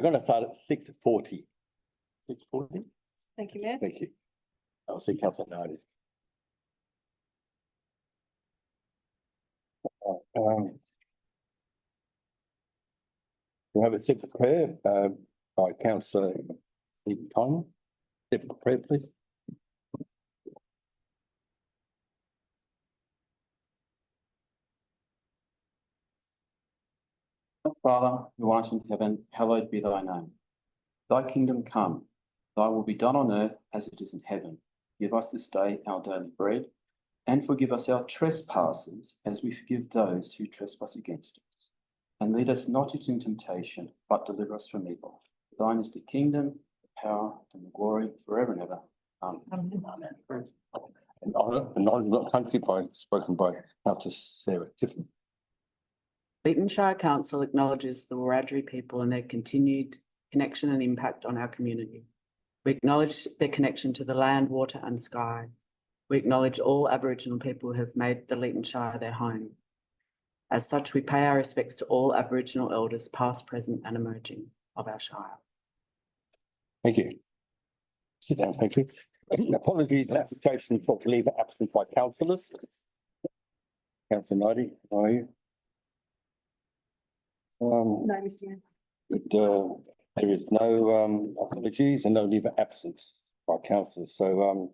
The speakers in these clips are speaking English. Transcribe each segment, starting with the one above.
We're going to start at 6:40. 6:40? Thank you, Mayor. Thank you. I'll see Councillor Nardi. We have a simple prayer by Councillor Leeton. Simple prayer, please. Father, who art in heaven, hallowed be thy name. Thy kingdom come, thy will be done on earth as it is in heaven. Give us this day our daily bread, and forgive us our trespasses as we forgive those who trespass against us. And lead us not into temptation, but deliver us from evil. Thine is the kingdom, the power, and the glory forever and ever. Amen. And knowledge of the country spoken by Councillor Sarah Tiffin. Leeton Shire Council acknowledges the Wiradjuri people and their continued connection and impact on our community. We acknowledge their connection to the land, water and sky. We acknowledge all Aboriginal people who have made the Leeton Shire their home. As such, we pay our respects to all Aboriginal elders, past, present and emerging of our Shire. Thank you. Sit down, thank you. Apologies, an application for leave of absence by councillors. Councillor Nardi, how are you? No, Mr. Mayor. There is no apologies and no leave of absence by councillors. So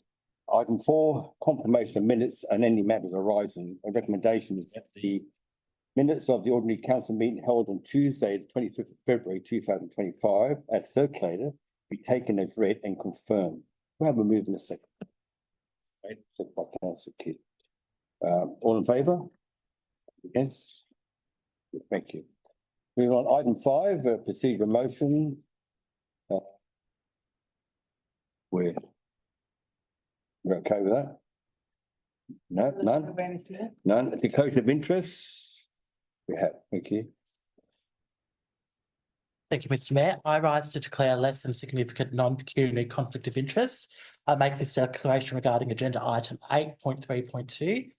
item 4, confirmation of minutes and any matters arising. A recommendation is that the minutes of the ordinary council meeting held on Tuesday, the 25th of February 2025, as circulated, be taken as read and confirmed. We have a move in a second. Right, second by Councillor Kidd. All in favour? Against? Thank you. Moving on, item 5, procedure motion. We're okay with that? No, none? None. Declaration of interest? We have, thank you. Thank you, Mr. Mayor. I rise to declare less than significant non-pecuniary conflict of interest. I make this declaration regarding agenda item 8.3.2.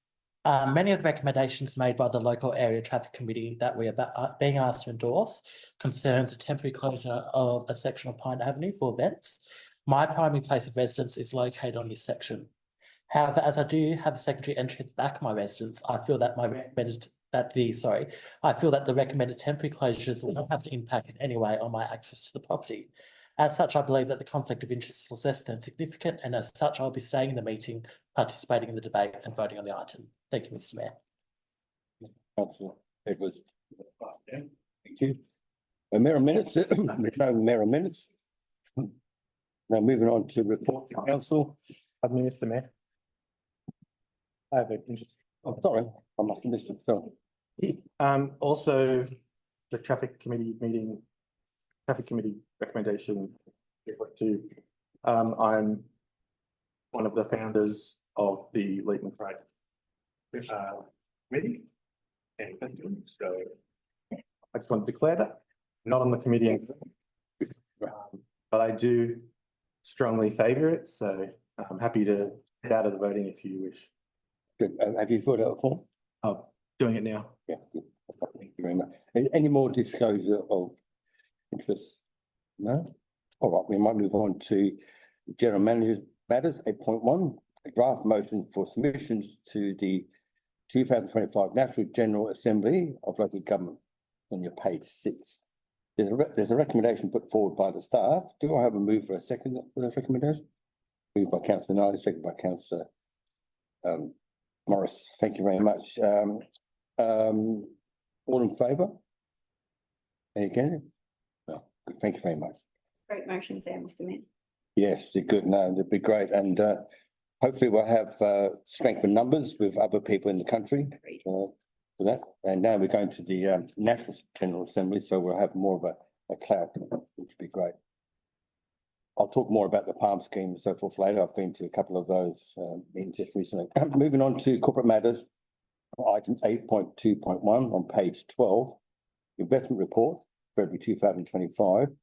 Many of the recommendations made by the local area traffic committee that we are being asked to endorse concerns a temporary closure of a section of Pine Avenue for events. My primary place of residence is located on this section. However, as I do have a secondary entry at the back of my residence, I feel that the recommended temporary closures will not have to impact in any way on my access to the property. As such, I believe that the conflict of interest is less than significant, and as such, I'll be staying in the meeting, participating in the debate and voting on the item. Thank you, Mr. Mayor. Councillor Edwards. Thank you. Mayor minutes, no mayor minutes. Now moving on to report to council. Pardon me, Mr. Mayor. I have a Oh, sorry, I must have missed it. Sorry. Also, the traffic committee recommendation. I'm one of the founders of the Leeton Shire committee, and so I just want to declare that not on the committee, but I do strongly favour it. So I'm happy to get out of the voting if you wish. Good. Have you filled out a form? Oh, doing it now. Yeah. Good. Thank you very much. Any more disclosure of interest? No? All right, we might move on to general manager matters, 8.1, a draft motion for submissions to the 2025 National General Assembly of Local Government on your page 6. There's a recommendation put forward by the staff. Do I have a move for a second for this recommendation? Moved by Councillor Nardi, second by Councillor Morris. Thank you very much. All in favour? Again? No. Thank you very much. Great motions there, Mr. Mayor. Yes, they're good. No, they'd be great. And hopefully we'll have strengthened numbers with other people in the country for that. And now we're going to the National General Assembly, so we'll have more of a cloud, which would be great. I'll talk more about the PALM scheme and so forth later. I've been to a couple of those meetings just recently. Moving on to corporate matters, item 8.2.1 on page 12, investment report, February 2025.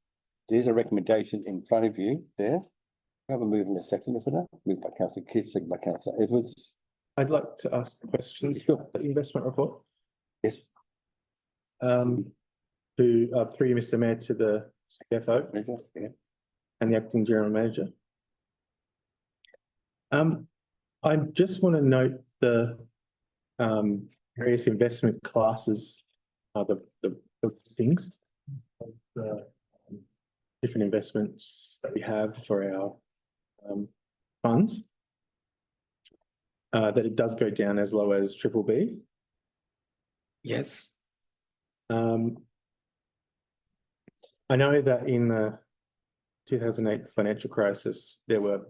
There's a recommendation in front of you there. Have a move in a second for that. Moved by Councillor Kidd, second by Councillor Edwards. I'd like to ask a question. Sure. The investment report. Yes. Through you, Mr. Mayor, to the CFO Yeah. and the acting general manager. I just want to note the various investment classes, the things, the different investments that we have for our funds. That it does go down as low as BBB. Yes. I know that in the 2008 financial crisis, there were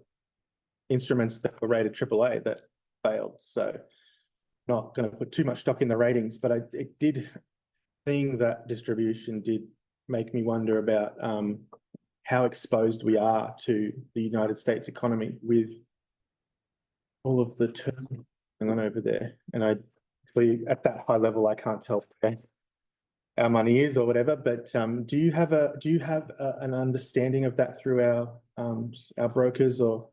instruments that were rated AAA that failed. So not going to put too much stock in the ratings, but seeing that distribution did make me wonder about how exposed we are to the United States economy with all of the term going on over there. And at that high level, I can't tell where our money is or whatever, but do you have an understanding of that through our brokers or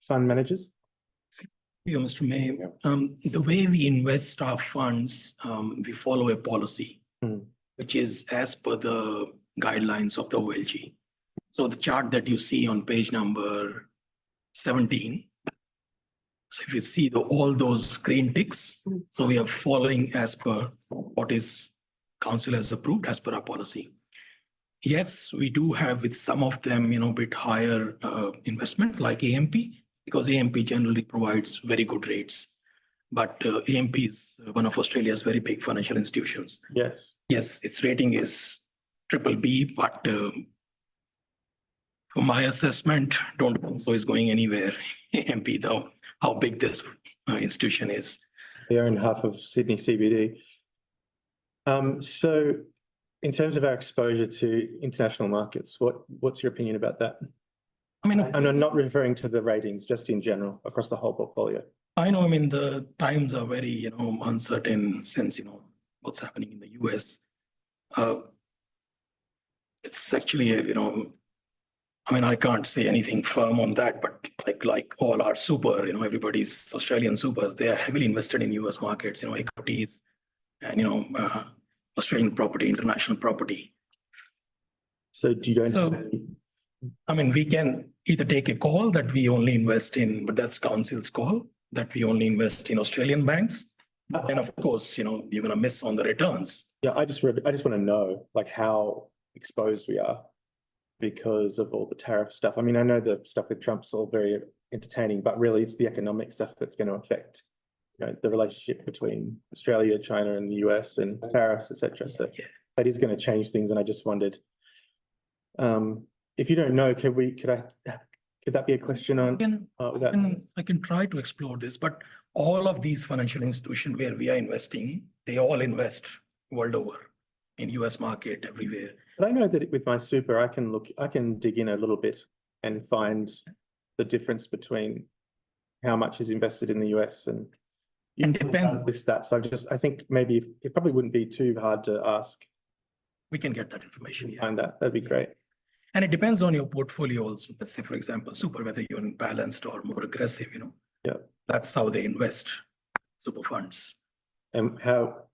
fund managers? Yeah, Mr. Mayor, the way we invest our funds, we follow a policy, which is as per the guidelines of the OLG. So the chart that you see on page number 17. So if you see all those green ticks, so we are following as per what is council has approved as per our policy. Yes, we do have with some of them, bit higher investment like AMP, because AMP generally provides very good rates. But AMP is one of Australia's very big financial institutions. Yes. Yes, its rating is BBB, but from my assessment, don't think so is going anywhere. AMP, though, how big this institution is. They own half of Sydney CBD. So in terms of our exposure to international markets, what's your opinion about that? I mean, and I'm not referring to the ratings, just in general across the whole portfolio. I know, the times are very, uncertain since, what's happening in the US. It's actually, I can't say anything firm on that, but like all our super, everybody's Australian supers, they are heavily invested in US markets, equities and, Australian property, international property. So do you don't So, have any... we can either take a call that we only invest in, but that's council's call, that we only invest in Australian banks. And of course, you're going to miss on the returns. Yeah, I just want to know how exposed we are because of all the tariff stuff. I know the stuff with Trump's all very entertaining, but really it's the economic stuff that's going to affect the relationship between Australia, China and the US and tariffs, etc. So that is going to change things. And I just wondered, if you don't know, could that be a question on I can try to explore this, but all of these financial institutions where we are investing, they all invest world over in US market everywhere. But I know that with my super, I can dig in a little bit and find the difference between how much is invested in the US and it depends. List that. So I think maybe it probably wouldn't be too hard to ask. We can get that information. Yeah. Find that. That'd be great. And it depends on your portfolio also. Let's say, for example, super, whether you're balanced or more aggressive, Yeah. That's how they invest, super funds. And how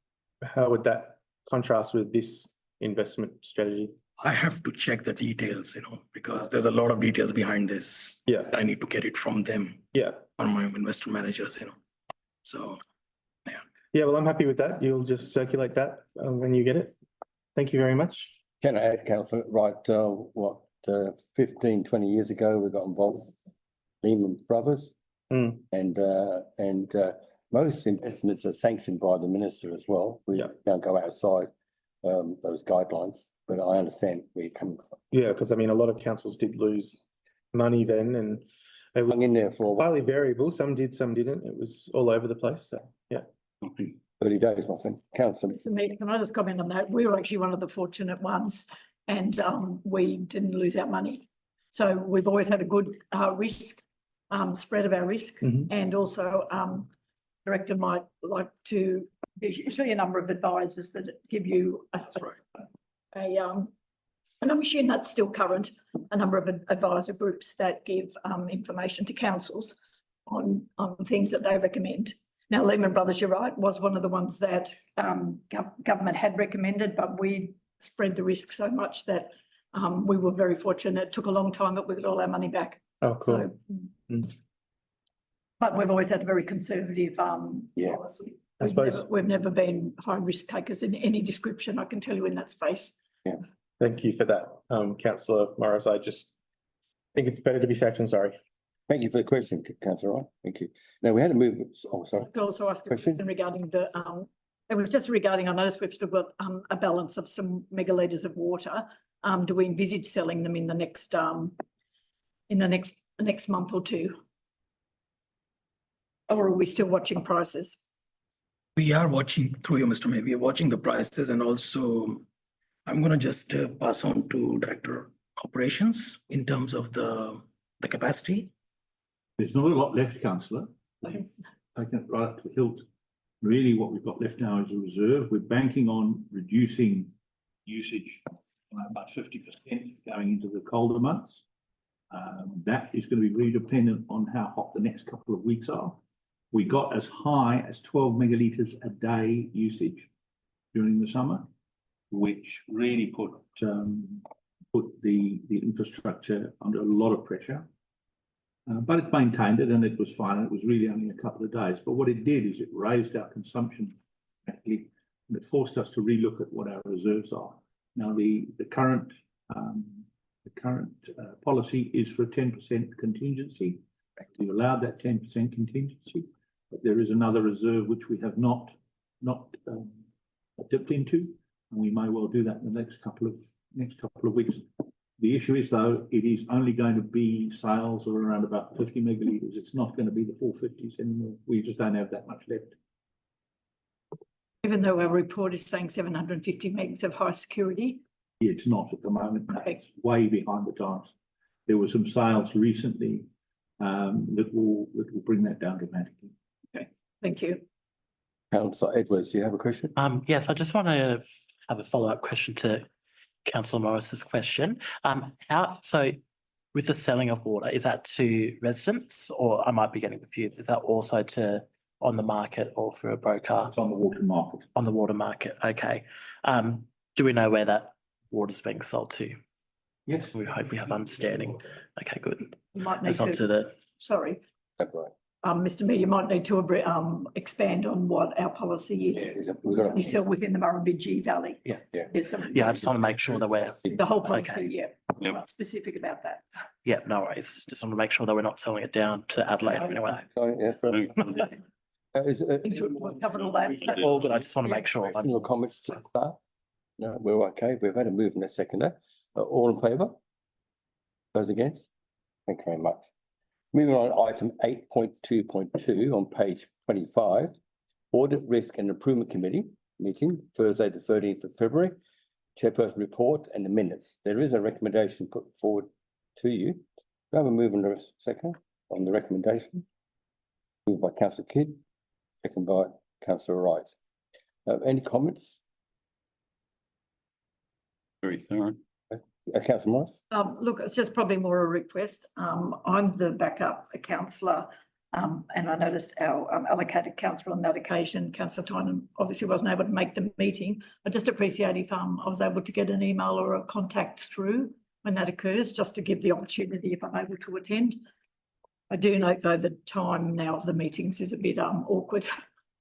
would that contrast with this investment strategy? I have to check the details, because there's a lot of details behind this. Yeah. I need to get it from them. Yeah. Or my investor managers, So, yeah. Yeah, well, I'm happy with that. You'll just circulate that when you get it. Thank you very much. Can I add, Councillor, 15, 20 years ago, we got involved with Lehman Brothers. And most investments are sanctioned by the minister as well. We don't go outside those guidelines, but I understand where you're coming from. Yeah, because a lot of councils did lose money then, and it was hung in there for a while. Highly variable. Some did, some didn't. It was all over the place. So yeah. 30 days, my friend. Councillor. Mr. Mayor, can I just comment on that? We were actually one of the fortunate ones, and we didn't lose our money. So we've always had a good risk spread of our risk, and also Director might like to show you a number of advisors that give you and I'm assuming that's still current, a number of advisor groups that give information to councils on things that they recommend. Now, Lehman Brothers, you're right, was one of the ones that government had recommended, but we spread the risk so much that we were very fortunate. It took a long time, but we got all our money back. Oh, cool. So, but we've always had a very conservative policy. I suppose. We've never been high risk takers in any description, I can tell you, in that space. Thank you for that, councillor Morris. I just think it's better to be safe than sorry. Thank you for the question, councillor Wright. Thank you. Now, we had a move, oh, sorry. I could also ask a Question? question regarding the, it was just regarding, I noticed we've still got a balance of some megalitres of water. Do we envisage selling them in the next month or two? Or are we still watching prices? We are watching through you, Mr. Mayor. We are watching the prices, and also I'm gonna just pass on to Director Operations in terms of the capacity. There's not a lot left, councillor. Taking it right up to the hilt. Really, what we've got left now is a reserve. We're banking on reducing usage by about 50% going into the colder months. That is going to be really dependent on how hot the next couple of weeks are. We got as high as 12 megalitres a day usage during the summer, which really put the infrastructure under a lot of pressure. But it maintained it and it was fine. It was really only a couple of days. But what it did is it raised our consumption actually, and it forced us to relook at what our reserves are. Now, the current policy is for 10% contingency. We've allowed that 10% contingency, but there is another reserve which we have not dipped into, and we may well do that in the next couple of weeks. The issue is, though, it is only going to be sales of around about 50 megalitres. It's not going to be the 450s anymore. We just don't have that much left. Even though our report is saying 750 megs of high security. It's not at the moment. Okay. It's way behind the times. There were some sales recently that will bring that down dramatically. Okay, thank you. Councillor Edwards, do you have a question? Yes, I just want to have a follow-up question to Councillor Morris's question. So with the selling of water, is that to residents, or I might be getting confused, is that also to on the market or for a broker? It's on the water market. On the water market, okay. Do we know where that water is being sold to? Yes. We hope we have understanding. Okay, good. You might need That's on to to, the, sorry, That's right. Mr. Mayor, you might need to expand on what our policy is. We've got We sell within the Murrumbidgee Valley. Yeah. There's some- yeah, I just want to make sure that we're, The whole policy, Okay. yeah. Yep. Not specific about that. yeah, no worries. Just want to make sure that we're not selling it down to Adelaide anyway. Sorry, yeah, We've covered all that. All good. I just want to make sure. Your comments to start? No, we're okay. We've had a move in a second. All in favour? Those against? Thank you very much. Moving on, item 8.2.2 on page 25, Audit Risk and Improvement Committee meeting, Thursday the 13th of February, Chairperson report and the minutes. There is a recommendation put forward to you. Do I have a move in a second on the recommendation? Moved by Councillor Kidd, second by Councillor Wright. Any comments? Very thorough. Councillor Morris? Look, it's just probably more a request. I'm the backup councillor, and I noticed our allocated councillor on that occasion, Councillor Tynan, obviously wasn't able to make the meeting. I just appreciate if I was able to get an email or a contact through when that occurs, just to give the opportunity if I'm able to attend. I do note, though, the time now of the meetings is a bit awkward,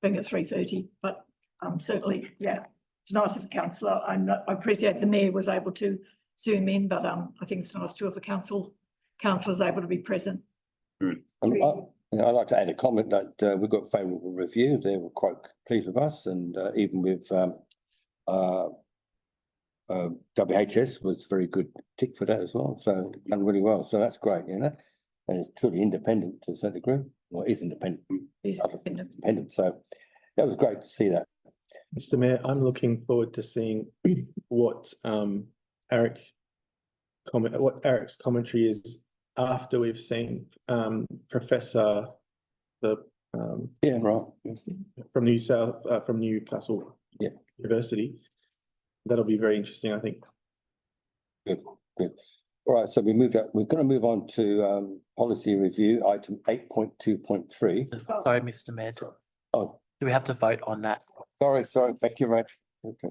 being at 3:30, but certainly, yeah, it's nice of the councillor. I appreciate the mayor was able to Zoom in, but I think it's nice too if a councillor is able to be present. I'd like to add a comment that we got favourable review. They were quite pleased with us, and even with WHS was very good tick for that as well. So done really well. So that's great, you know. And it's truly independent to a certain degree. Well, it is independent. Is Independent. So that was great to see that. Mr. Mayor, I'm looking forward to seeing what Eric's commentary is after we've seen Professor Yeah, right. from Newcastle University. That'll be very interesting, I think. Good. All right, so we're going to move on to policy review, item 8.2.3. Sorry, Mr. Mayor. Oh, Do we have to vote on that? sorry. Thank you, Rach. Okay.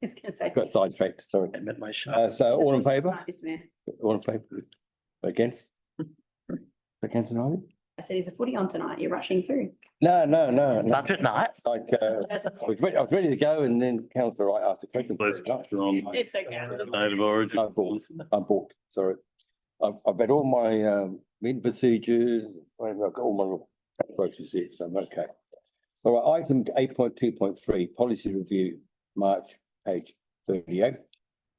Just gonna say. Got sidetracked, sorry. Amendment motion. So all in favour? Mr Mayor. All in favour? Against? Against tonight? I said, is a footy on tonight? You're rushing through. No, no, no. It's no. budget night. Like, I was ready to go and then councillor Wright asked a question. It's okay. State of origin. I'm bored, sorry. I've read all my meeting procedures, whatever, I've got all my little processes here, so I'm okay. All right, item 8.2.3, policy review, March, page 38.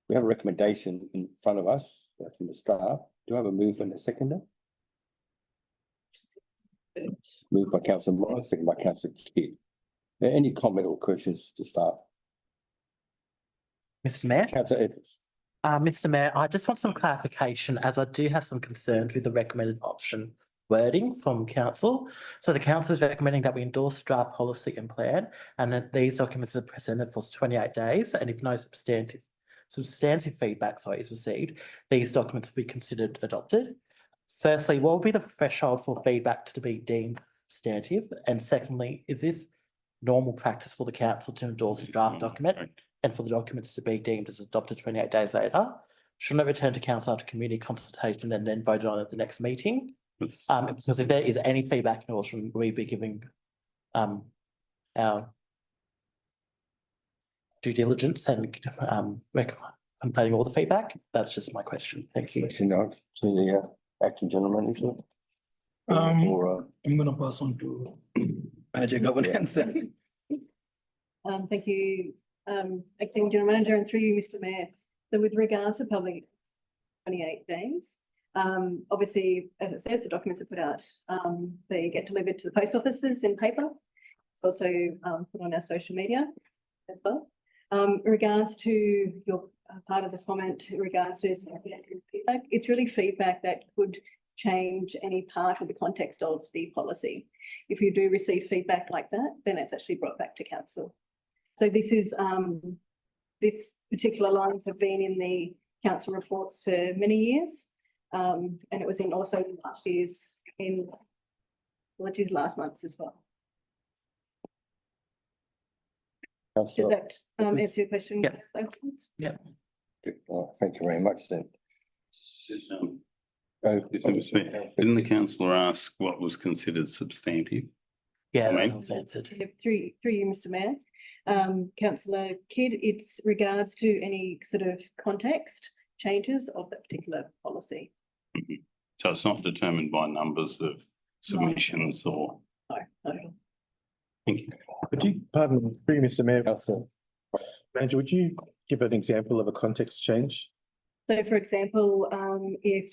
We have a recommendation in front of us from the staff. Do I have a move and a seconder? Moved by councillor Morris, second by councillor Kidd. Any comment or questions to staff? Mr Mayor. Councillor Evans. Mr Mayor, I just want some clarification as I do have some concerns with the recommended option wording from council. So the council is recommending that we endorse the draft policy and plan and that these documents are presented for 28 days and if no substantive feedback, is received, these documents will be considered adopted. Firstly, what will be the threshold for feedback to be deemed substantive? And secondly, is this normal practice for the council to endorse a draft document and for the documents to be deemed as adopted 28 days later? Shouldn't it return to council after community consultation and then voted on at the next meeting? Because if there is any feedback at all, shouldn't we be giving our due diligence and completing all the feedback? That's just my question. Thank you. Question now to the acting general manager. I'm gonna pass on to manager governance. Thank you, acting general manager, and through you, Mr Mayor. So with regards to public 28 days, obviously, as it says, the documents are put out, they get delivered to the post offices in paper. It's also put on our social media as well. In regards to your part of this comment, in regards to feedback, it's really feedback that could change any part of the context of the policy. If you do receive feedback like that, then it's actually brought back to council. So this is this particular lines have been in the council reports for many years, and it was in also last year's last month's as well. Does that answer your question? Yeah. Yeah. Thank you very much then. Didn't the councillor ask what was considered substantive? Yeah, I mean, that was answered. Through you, Mr Mayor. Councillor Kidd, it's regards to any sort of context changes of that particular policy. So it's not determined by numbers of submissions or? No. Thank you. Would you, pardon, through you, Mr Mayor, Councillor. Manager, would you give an example of a context change? So for example, if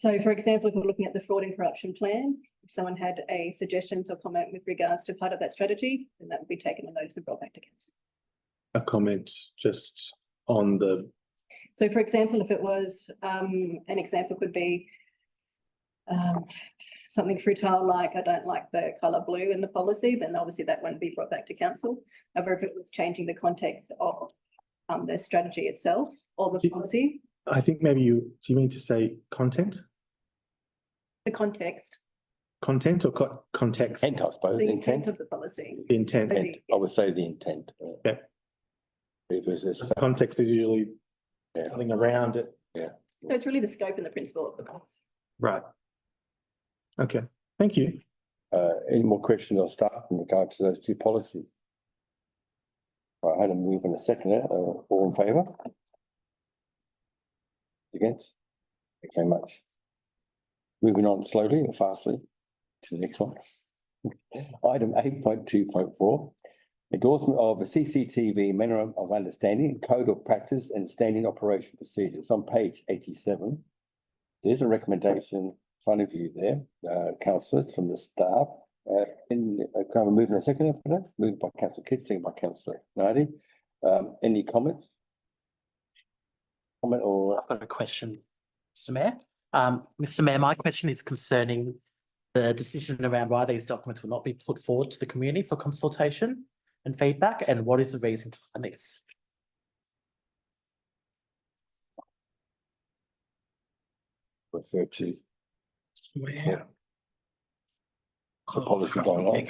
we're looking at the fraud and corruption plan, if someone had a suggestion or comment with regards to part of that strategy, then that would be taken on notice and brought back to council. A comment just on the. So for example, if it was, an example could be something futile like, I don't like the colour blue in the policy, then obviously that won't be brought back to council. However, if it was changing the context of the strategy itself or the policy. I think maybe do you mean to say content? The context. Content or context? Intent, I suppose, The intent. of the policy. The intent. So I would say the intent. Yeah. Because it's, The context is usually yeah. something around it. So it's really the scope and the principle of the policy. Right. Okay, thank you. Any more questions on staff in regard to those two policies? Right, I had a move in a second, all in favour? Against? Thanks very much. Moving on slowly and fastly to the next one. Item 8.2.4, endorsement of a CCTV memorandum of understanding, code of practice and standing operation procedures on page 87. There's a recommendation in front of you there, councillors from the staff. Can I move in a second for that? Moved by councillor Kidd, second by councillor Nardi. Any comments? Comment or? I've got a question, Mr Mayor. Mr Mayor, my question is concerning the decision around why these documents will not be put forward to the community for consultation and feedback, and what is the reason for this? Refer to. Yeah. The policy going on.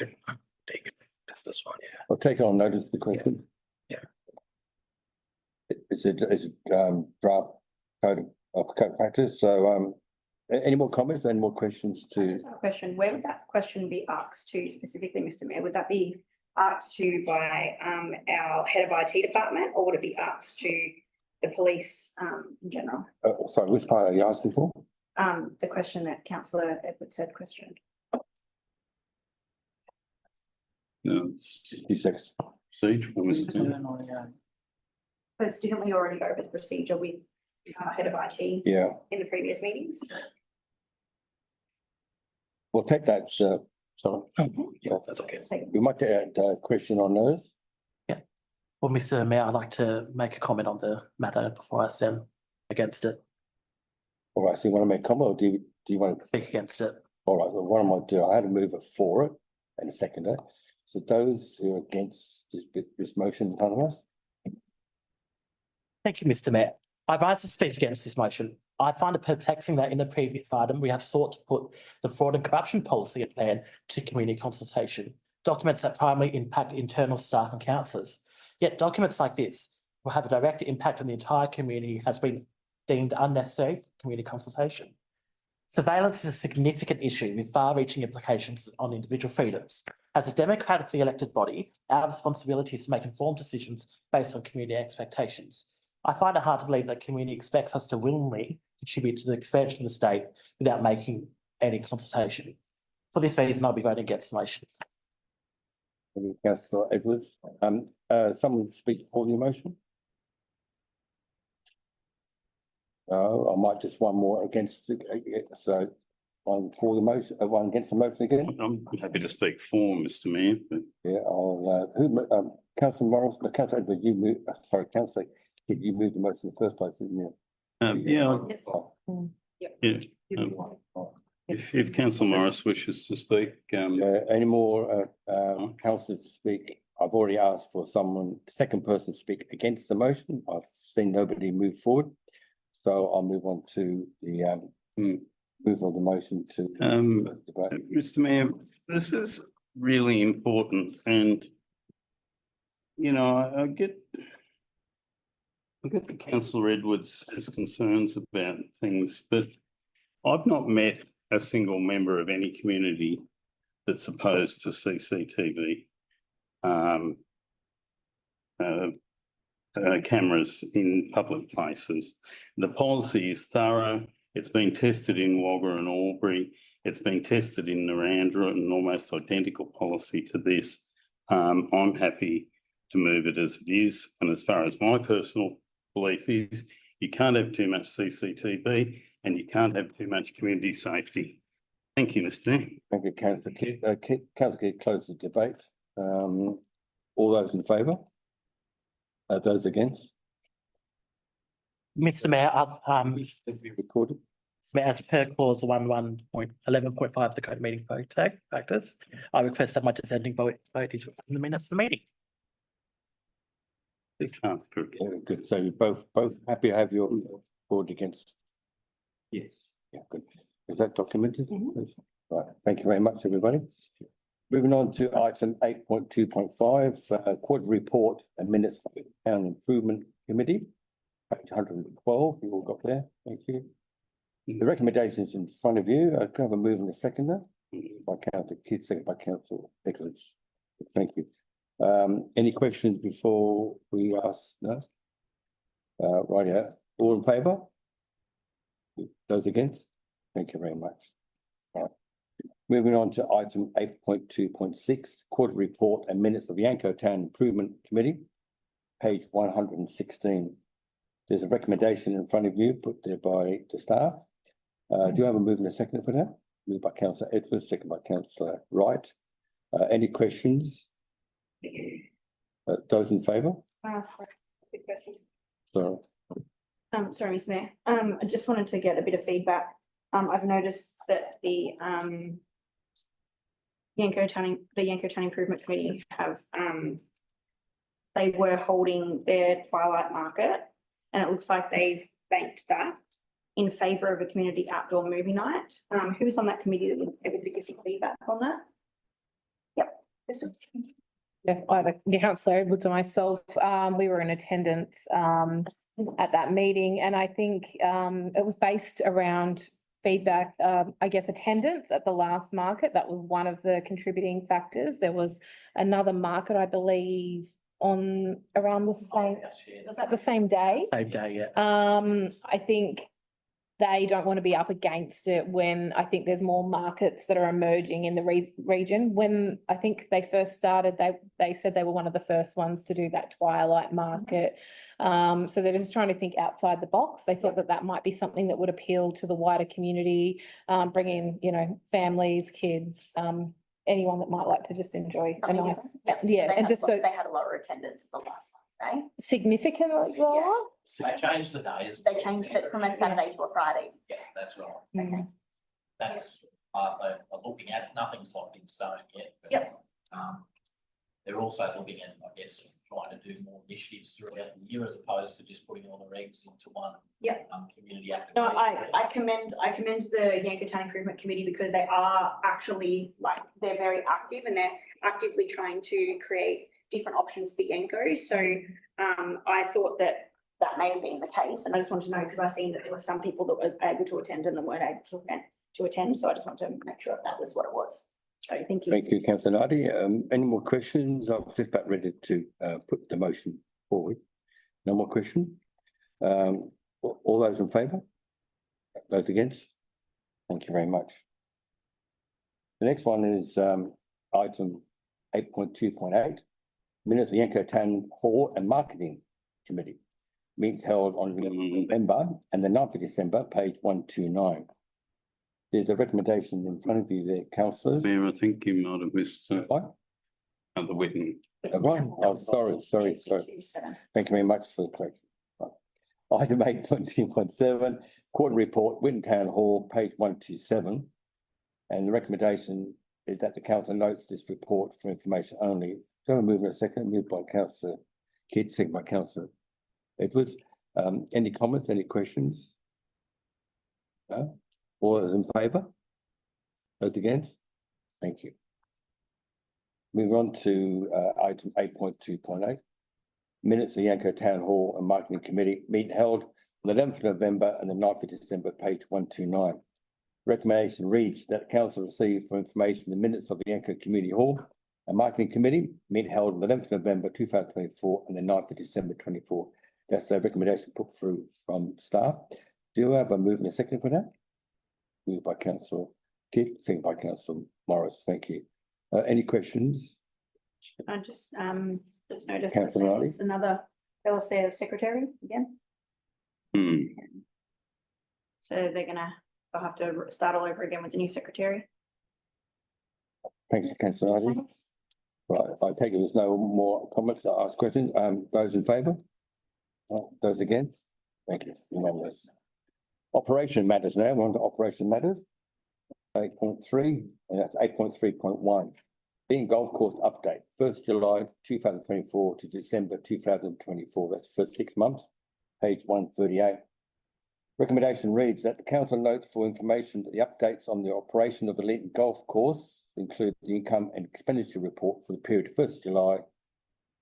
Take it. ask this one, yeah. I'll take on notice the question. Yeah. It's draft code of practice, so any more comments, any more questions I to? just have a question, where would that question be asked to specifically, Mr Mayor? Would that be asked to by our head of IT department, or would it be asked to the police in general? Sorry, which part are you asking for? The question that councillor Edwards had questioned. No, Six. siege, Mr Mayor. Because didn't we already go over the procedure with head of IT Yeah, in the previous meetings? we'll take that, sorry. Yeah, that's okay. We might add a question on those. Well, Mr Mayor, I'd like to make a comment on the matter before I stand against it, All right, so you want to make a comment or do you want to? speak against it. All right, well, what I might do, I had a mover for it and a seconder. So those who are against this motion in front of us, Thank you, Mr Mayor. I rise to speak against this motion. I find it perplexing that in the previous item, we have sought to put the fraud and corruption policy and plan to community consultation, documents that primarily impact internal staff and councillors. Yet documents like this will have a direct impact on the entire community has been deemed unnecessary for community consultation. Surveillance is a significant issue with far-reaching implications on individual freedoms. As a democratically elected body, our responsibility is to make informed decisions based on community expectations. I find it hard to believe that community expects us to willingly contribute to the expansion of the state without making any consultation. For this reason, I'll be voting against the motion. Councillor Edwards, someone speak for the motion? No, I might just one more against, so one for the motion, one against the motion again? I'm happy to speak for Mr Mayor, but Yeah, I'll, Councillor Morris, Councillor Edwards, you move, sorry, Councillor, you moved the motion in the first place, didn't you? yeah, Yes. Oh, yeah. If councillor Morris wishes to speak, any more, councillors to speak? I've already asked for someone, second person to speak against the motion. I've seen nobody move forward. So I'll move on to the, move on the motion to. debate. Mr Mayor, this is really important and, you know, I get the councillor Edwards has concerns about things, but I've not met a single member of any community that's opposed to CCTV cameras in public places. The policy is thorough. It's been tested in Wagga and Albury. It's been tested in Narrandera, an almost identical policy to this. I'm happy to move it as it is. And as far as my personal belief is, you can't have too much CCTV and you can't have too much community safety. Thank you, Mr Mayor. Thank you, councillor. Councillor, close the debate. All those in favour? Those against? Mr Mayor, Be recorded. Mr Mayor, as per clause 11.5 of the Code of Meeting Practice, I request that my dissenting vote is in the minutes of the meeting. Good. So you're both happy to have your board against? Yes. Yeah, good. Is that documented? Right. Thank you very much, everybody. Moving on to item 8.2.5, quarter report and minutes for the Town Improvement Committee, page 112. You all got there. Thank you. The recommendations in front of you. I can have a move and a seconder by Councillor Kidd, second by Councillor Edwards. Thank you. Any questions before we ask? No? Right here. All in favour? Those against? Thank you very much. Right. Moving on to item 8.2.6, quarter report and minutes of Yanco Town Improvement Committee, page 116. There's a recommendation in front of you put there by the staff. Do you have a move and a second for that? Moved by Councillor Edwards, second by Councillor Wright. Any questions? Those in favour? Sorry, quick question. Sorry. Sorry, Mr Mayor. I just wanted to get a bit of feedback. I've noticed that the Yanco Town Improvement Committee have they were holding their twilight market, and it looks like they've banked that in favour of a community outdoor movie night. Who was on that committee that would able to give some feedback on that? Yep. either Councillor Edwards or myself, we were in attendance at that meeting, and I think it was based around feedback, I guess attendance at the last market. That was one of the contributing factors. There was another market, I believe, on around the same, was that the same day? Same day, yeah. I think they don't want to be up against it when I think there's more markets that are emerging in the region. When I think they first started, they said they were one of the first ones to do that twilight market. So they're just trying to think outside the box. They thought that that might be something that would appeal to the wider community, bring in, you know, families, kids, anyone that might like to just enjoy a nice, yeah, and just so They had a lower attendance the last one, right? significantly lower. They changed the days. They changed it from a Saturday to a Friday. Yeah, that's right. Okay. That's, they are looking at it. Nothing's locked in stone yet. But, Yep. they're also looking at, I guess, trying to do more initiatives throughout the year as opposed to just putting all their eggs into one. Yep. Community activation. No, I commend the Yanko Town Improvement Committee because they are actually they're very active and they're actively trying to create different options for Yanko. So I thought that may have been the case, and I just wanted to know because I seen that there were some people that were able to attend and then weren't able to attend. So I just wanted to make sure if that was what it was. So thank you. Thank you, Councillor Nardi. Any more questions? I was just about ready to put the motion forward. No more question? All those in favour? Those against? Thank you very much. The next one is item 8.2.8, minutes of the Yanko Town Hall and Marketing Committee. Meetings held on November and the 9th of December, page 129. There's a recommendation in front of you there, councillors. Mayor, I think you might have missed What? the Whitten. Right. Oh, sorry. Thank you very much for the correction. Right. Item 8.2.7, quarter report, Whitten Town Hall, page 127. And the recommendation is that the council notes this report for information only. So I'll move in a second, moved by councillor Kidd, second by councillor Edwards. Any comments, any questions? No? All those in favour? Those against? Thank you. Moving on to item 8.2.8. Minutes of Yanko Town Hall and Marketing Committee meeting held on the 11th of November and the 9th of December, page 129. Recommendation reads that the council receive for information the minutes of the Yanko Community Hall and Marketing Committee meeting held on the 11th of November 2024 and the 9th of December 24. That's a recommendation put through from staff. Do I have a move and a second for that? Moved by councillor Kidd, second by councillor Morris. Thank you. Any questions? I just noticed Councillor Riley? there's another fellow secretary again. So they'll have to start all over again with the new secretary. Thank you, councillor Riley. Right, I take it there's no more comments to ask questions. Those in favour? Those against? Thank you. Unanimous. Operation matters now. We're on to operation matters. 8.3, and that's 8.3.1. Being golf course update, 1st July 2024 to December 2024. That's the first 6 months, page 138. Recommendation reads that the council notes for information that the updates on the operation of the Leeton Golf Course include the income and expenditure report for the period 1st July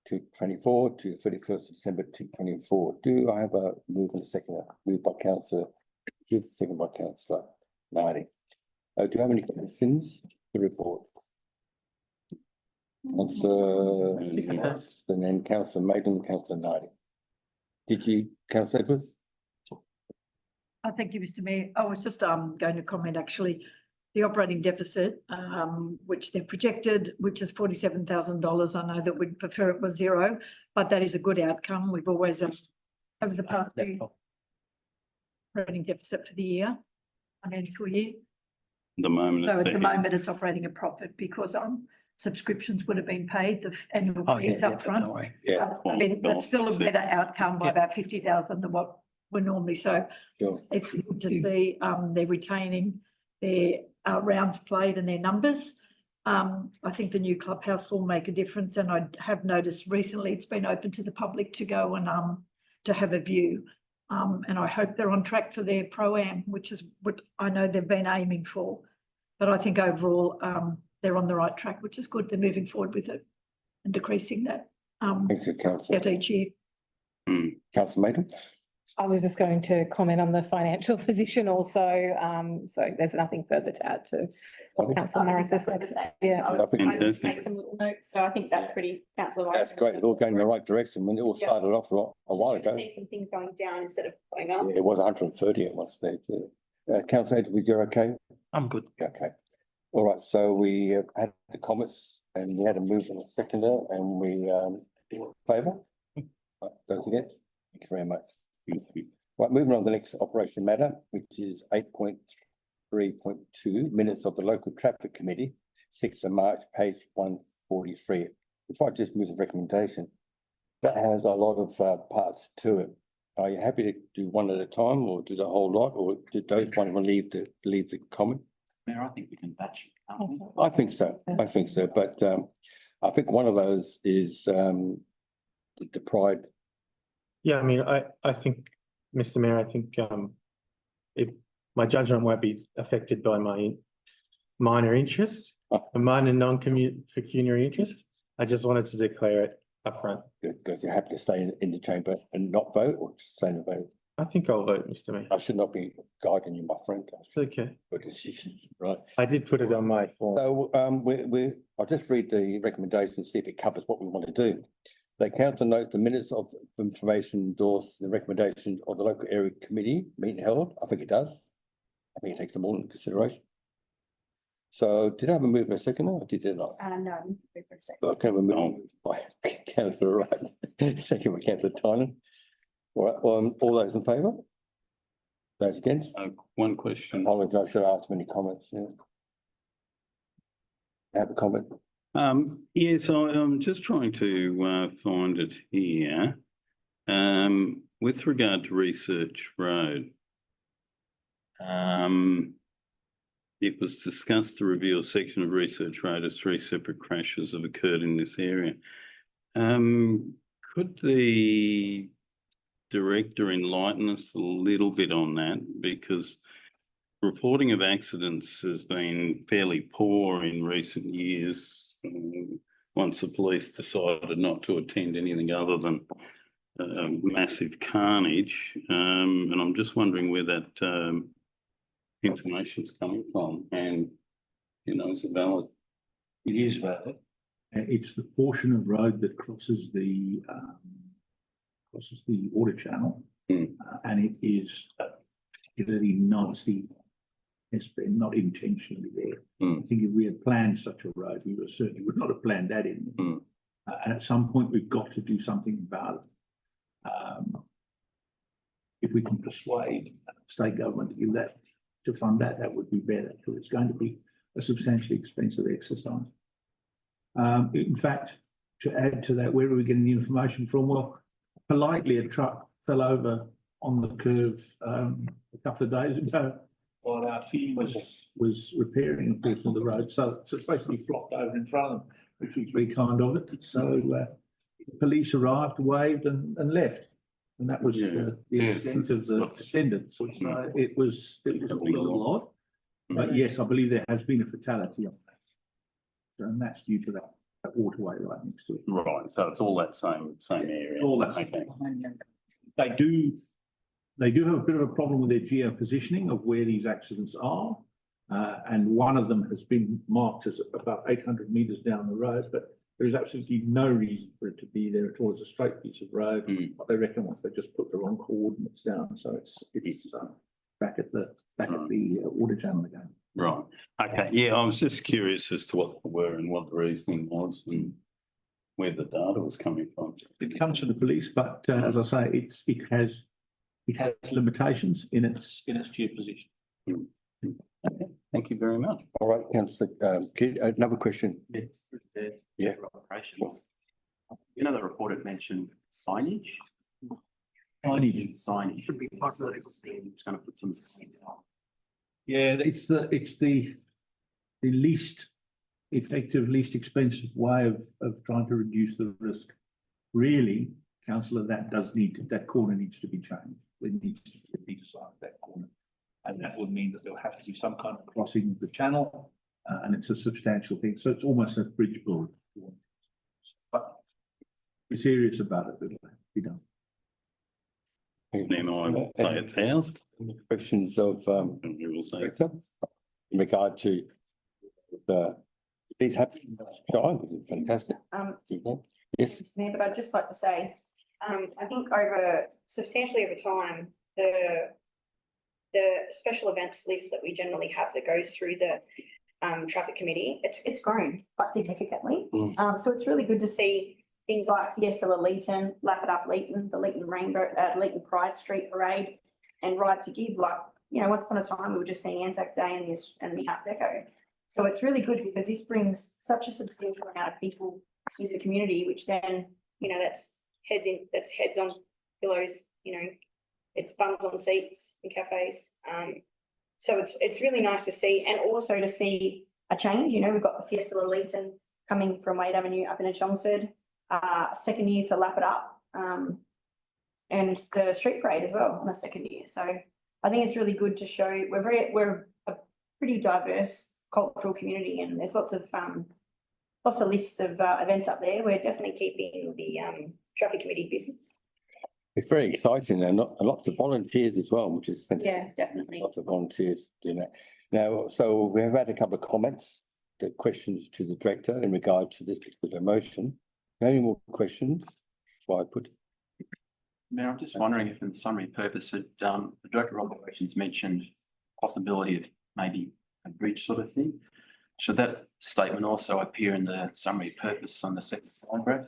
2024 to 31st December 2024. Do I have a move and a second? Moved by councillor, second by councillor Nardi. Do you have any questions to report? Councillor Morris, and then councillor Maiden, councillor Nardi. Did you, councillor Edwards? Thank you, Mr. Mayor. I was just going to comment actually, the operating deficit, which they've projected, which is $47,000. I know that we'd prefer it was zero, but that is a good outcome. We've always over the past year operating deficit for the year, financial year. The moment. So at the moment, it's operating a profit because subscriptions would have been paid, the annual fees up front. Yeah. I mean, that's still a better outcome by about 50,000 than what we're normally. So Sure. it's good to see they're retaining their rounds played and their numbers. I think the new clubhouse will make a difference, and I have noticed recently it's been open to the public to go and to have a view. And I hope they're on track for their pro-am, which is what I know they've been aiming for. But I think overall they're on the right track, which is good. They're moving forward with it. and decreasing that Thank you, councillor. at each year. Councillor Maiden? I was just going to comment on the financial position also, so there's nothing further to add to what councillor Morris has said. Yeah. I was Fantastic. made some little notes, so I think that's pretty, councillor. That's great. It's all going in the right direction. When it all started off a while ago, See some things going down instead of going up. it was 130 at one stage. Councillor Edwards, you're okay? I'm good. Okay. All right, so we had the comments and we had a move and a seconder and we favour? Those against? Thank you very much. Right, moving on to the next operation matter, which is 8.3.2, minutes of the local traffic committee, 6th of March, page 143. If I just move the recommendation, that has a lot of parts to it. Are you happy to do one at a time or do the whole lot, or did those want to leave the comment? Mayor, I think we can batch it, can't we? I think so, but I think one of those is the pride. Yeah, I mean, I think, Mr. Mayor, I think if my judgment won't be affected by my minor interest, a minor non-pecuniary interest. I just wanted to declare it upfront. Good, because you're happy to stay in the chamber and not vote, or just stay in the vote? I think I'll vote, Mr. Mayor. I should not be guiding you, my friend. It's okay. Good decision, right? I did put it on my form. So I'll just read the recommendation, see if it covers what we want to do. The council notes the minutes of information endorse the recommendation of the local area committee meeting held. I think it does. I think it takes them all into consideration. So did I have a move in a second or did it not? No, wait for a second. Okay, we're moving by councillor Wright, second by councillor Tynan. All right, all those in favour? Those against? One question. Apologies, I should ask many comments, yeah. Have a comment? Yes, I'm just trying to find it here. With regard to Research Road, it was discussed to review a section of Research Road as 3 separate crashes have occurred in this area. Could the director enlighten us a little bit on that? Because reporting of accidents has been fairly poor in recent years. Once the police decided not to attend anything other than massive carnage, and I'm just wondering where that information's coming from, and is it valid? It is valid. It's the portion of road that crosses the water channel, and it is particularly nasty. It's been not intentionally there. I think if we had planned such a road, we certainly would not have planned that in. And at some point, we've got to do something about it. If we can persuade state government to give that, to fund that, that would be better, because it's going to be a substantially expensive exercise. In fact, to add to that, where are we getting the information from? Well, politely, a truck fell over on the curve a couple of days ago while our team was repairing a portion of the road. So it's basically flopped over in front of them, which was very kind of it. So the police arrived, waved and left. And that was the extent of the attendance. It was a little odd. But yes, I believe there has been a fatality on that. And that's due to that waterway right next to it. Right, so it's all that same area. All that. Okay. They do have a bit of a problem with their geo-positioning of where these accidents are. And one of them has been marked as about 800 metres down the road, but there is absolutely no reason for it to be there at all. It's a straight piece of road. What they reckon was they just put the wrong coordinates down, so it's back at the water channel again. Right. Okay. Yeah, I was just curious as to what they were and what the reasoning was and where the data was coming from. It comes from the police, but as I say, it has limitations in its geoposition. Okay. Thank you very much. All right, councillor, another question. Yes, Yeah. operations. You know, the report had mentioned signage. Signage. Should be part of this. It's going to put some signs out. Yeah, it's the least effective, least expensive way of trying to reduce the risk. Really, councillor, that corner needs to be changed. There needs to be a sign at that corner. And that would mean that there'll have to be some kind of crossing of the channel, and it's a substantial thing. So it's almost a bridge build. But We're serious about it, it'll be done. Then I will say 1,000. Questions of, And we will say, Director in regard to these happening, Shire, which is fantastic. Yes, Mr. Mayor, but I'd just like to say, I think substantially over time, the special events list that we generally have that goes through the traffic committee, it's grown quite significantly. So it's really good to see things like Fiesta La Leeton, Lap It Up Leeton, the Leeton Rainbow, Leeton Pride Street Parade, and Ride to Give. Like, you know, once upon a time we were just seeing Anzac Day and the Art Deco. So it's really good because this brings such a substantial amount of people into the community, which then, you know, that's heads on pillows, you know, it's bums on seats in cafes. So it's really nice to see, and also to see a change. You know, we've got the Fiesta La Leeton coming from Wade Avenue up into Chelmsford, second year for Lap It Up, and the street parade as well on a second year. So I think it's really good to show we're a pretty diverse cultural community, and there's lots of lists of events up there. We're definitely keeping the traffic committee busy. it's very exciting and lots of volunteers as well, which is fantastic. Yeah, definitely. Lots of volunteers doing that. Now, so we have had a couple of comments, the questions to the director in regard to this particular motion. Any more questions before I put? Mayor, I'm just wondering if in the summary purpose, the Director of Operations mentioned possibility of maybe a bridge sort of thing. Should that statement also appear in the summary purpose on the second slide, Brad?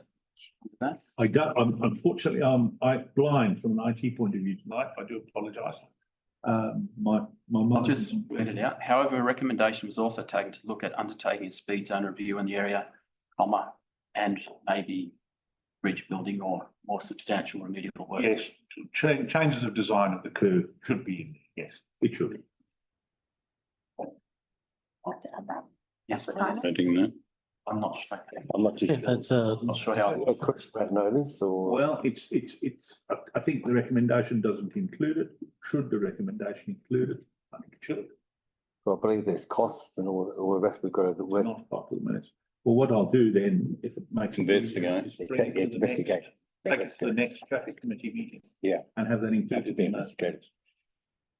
I don't, unfortunately, I'm blind from an IT point of view tonight. I do apologise. My I'll mind. just read it out. However, a recommendation was also taken to look at undertaking a speed zone review in the area, and maybe bridge building or more substantial remedial work. Yes, changes of design of the curve should be in there. Yes, it should. I'd like to add that. Yes, adding that. I'm not sure. I'm not too If sure. it's Not sure how. A question about notice or? Well, it's, I think the recommendation doesn't include it. Should the recommendation include it? I think it should. Well, I believe there's costs and all the rest we've got to do. It's not part of the minutes. Well, what I'll do then, if it makes. Investigate. is bring it to the next- Investigate. Take it to the next traffic committee meeting. Yeah. And have that Have to included be in that. investigated.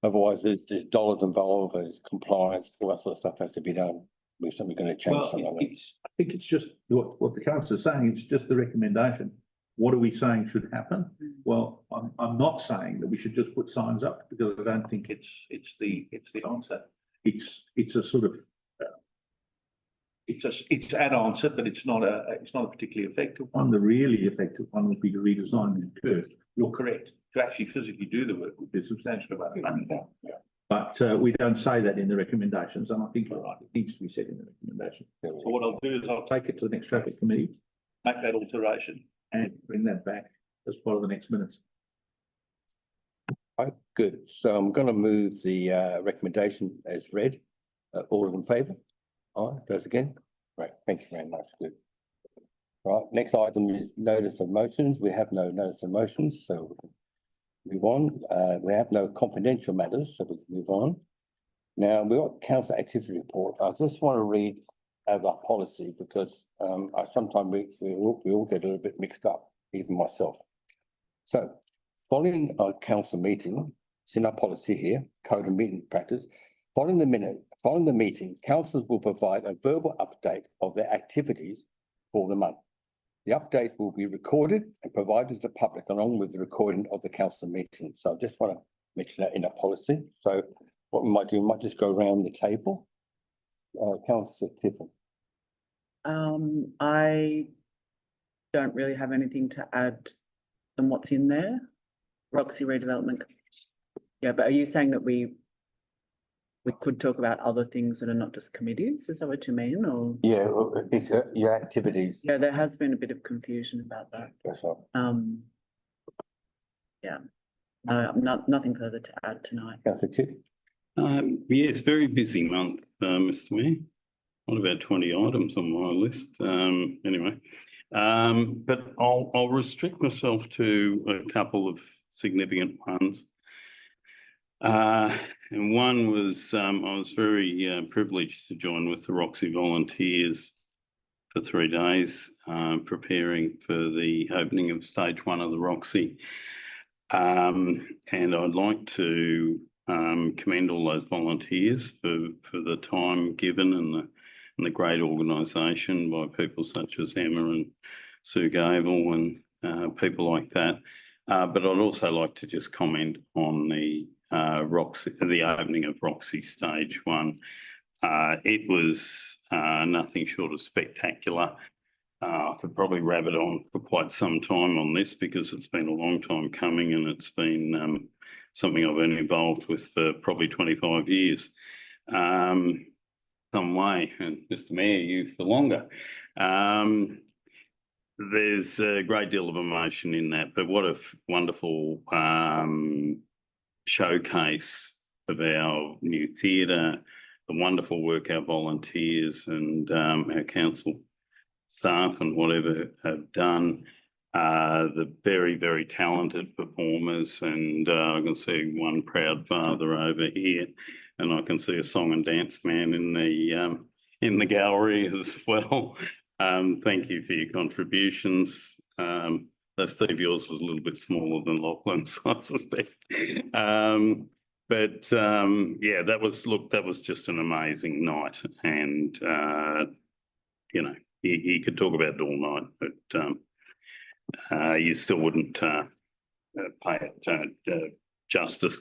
Otherwise, there's dollars involved, there's compliance, all that sort of stuff has to be done. We're something going to change Well, something. I think it's just what the council is saying, it's just the recommendation. What are we saying should happen? Well, I'm not saying that we should just put signs up because I don't think it's the answer. It's a sort of, it's an answer, but it's not a particularly effective one. The really effective one would be to redesign the curve. You're correct. To actually physically do the work would be a substantial amount of money. Yeah. But we don't say that in the recommendations, and I think you're right, it needs to be said in the recommendation. So what I'll do is I'll take it to the next traffic committee, make that alteration and bring that back as part of the next minutes. Right, good. So I'm going to move the recommendation as read. All in favour? Aye, those again? Right, thank you very much. Good. Right, next item is notice of motions. We have no notice of motions, so we can move on. We have no confidential matters, so we can move on. Now, we've got council activity report. I just want to read out our policy because sometimes we all get a little bit mixed up, even myself. So, following our council meeting, it's in our policy here, code of meeting practice. Following the meeting, councillors will provide a verbal update of their activities for the month. The update will be recorded and provided to the public along with the recording of the council meeting. So I just want to mention that in our policy. So what we might do, we might just go around the table. Councillor Tiffin. I don't really have anything to add than what's in there. Roxy redevelopment. Yeah, but are you saying that we could talk about other things that are not just committees? Is that what you mean, or? Yeah, well, it's your activities. Yeah, there has been a bit of confusion about that. That's right. Yeah, nothing further to add tonight. Councillor Kidd. Yeah, it's a very busy month, Mr. Mayor. What about 20 items on my list? Anyway, but I'll restrict myself to a couple of significant ones. And one was I was very privileged to join with the Roxy volunteers for 3 days, preparing for the opening of stage 1 of the Roxy. And I'd like to commend all those volunteers for the time given and the great organisation by people such as Emma and Sue Gable and people like that. But I'd also like to just comment on the Roxy, the opening of Roxy stage 1. It was nothing short of spectacular. I could probably rabbit on for quite some time on this because it's been a long time coming and it's been something I've been involved with for probably 25 years. Some way, and Mr. Mayor, you for longer. There's a great deal of emotion in that, but what a wonderful showcase of our new theatre, the wonderful work our volunteers and our council staff and whatever have done, the very, very talented performers, and I can see one proud father over here, and I can see a song and dance man in the gallery as well. Thank you for your contributions. Though Steve, yours was a little bit smaller than Lachlan's, I suspect. But yeah, that was just an amazing night, and you know, you could talk about it all night, but you still wouldn't pay it justice.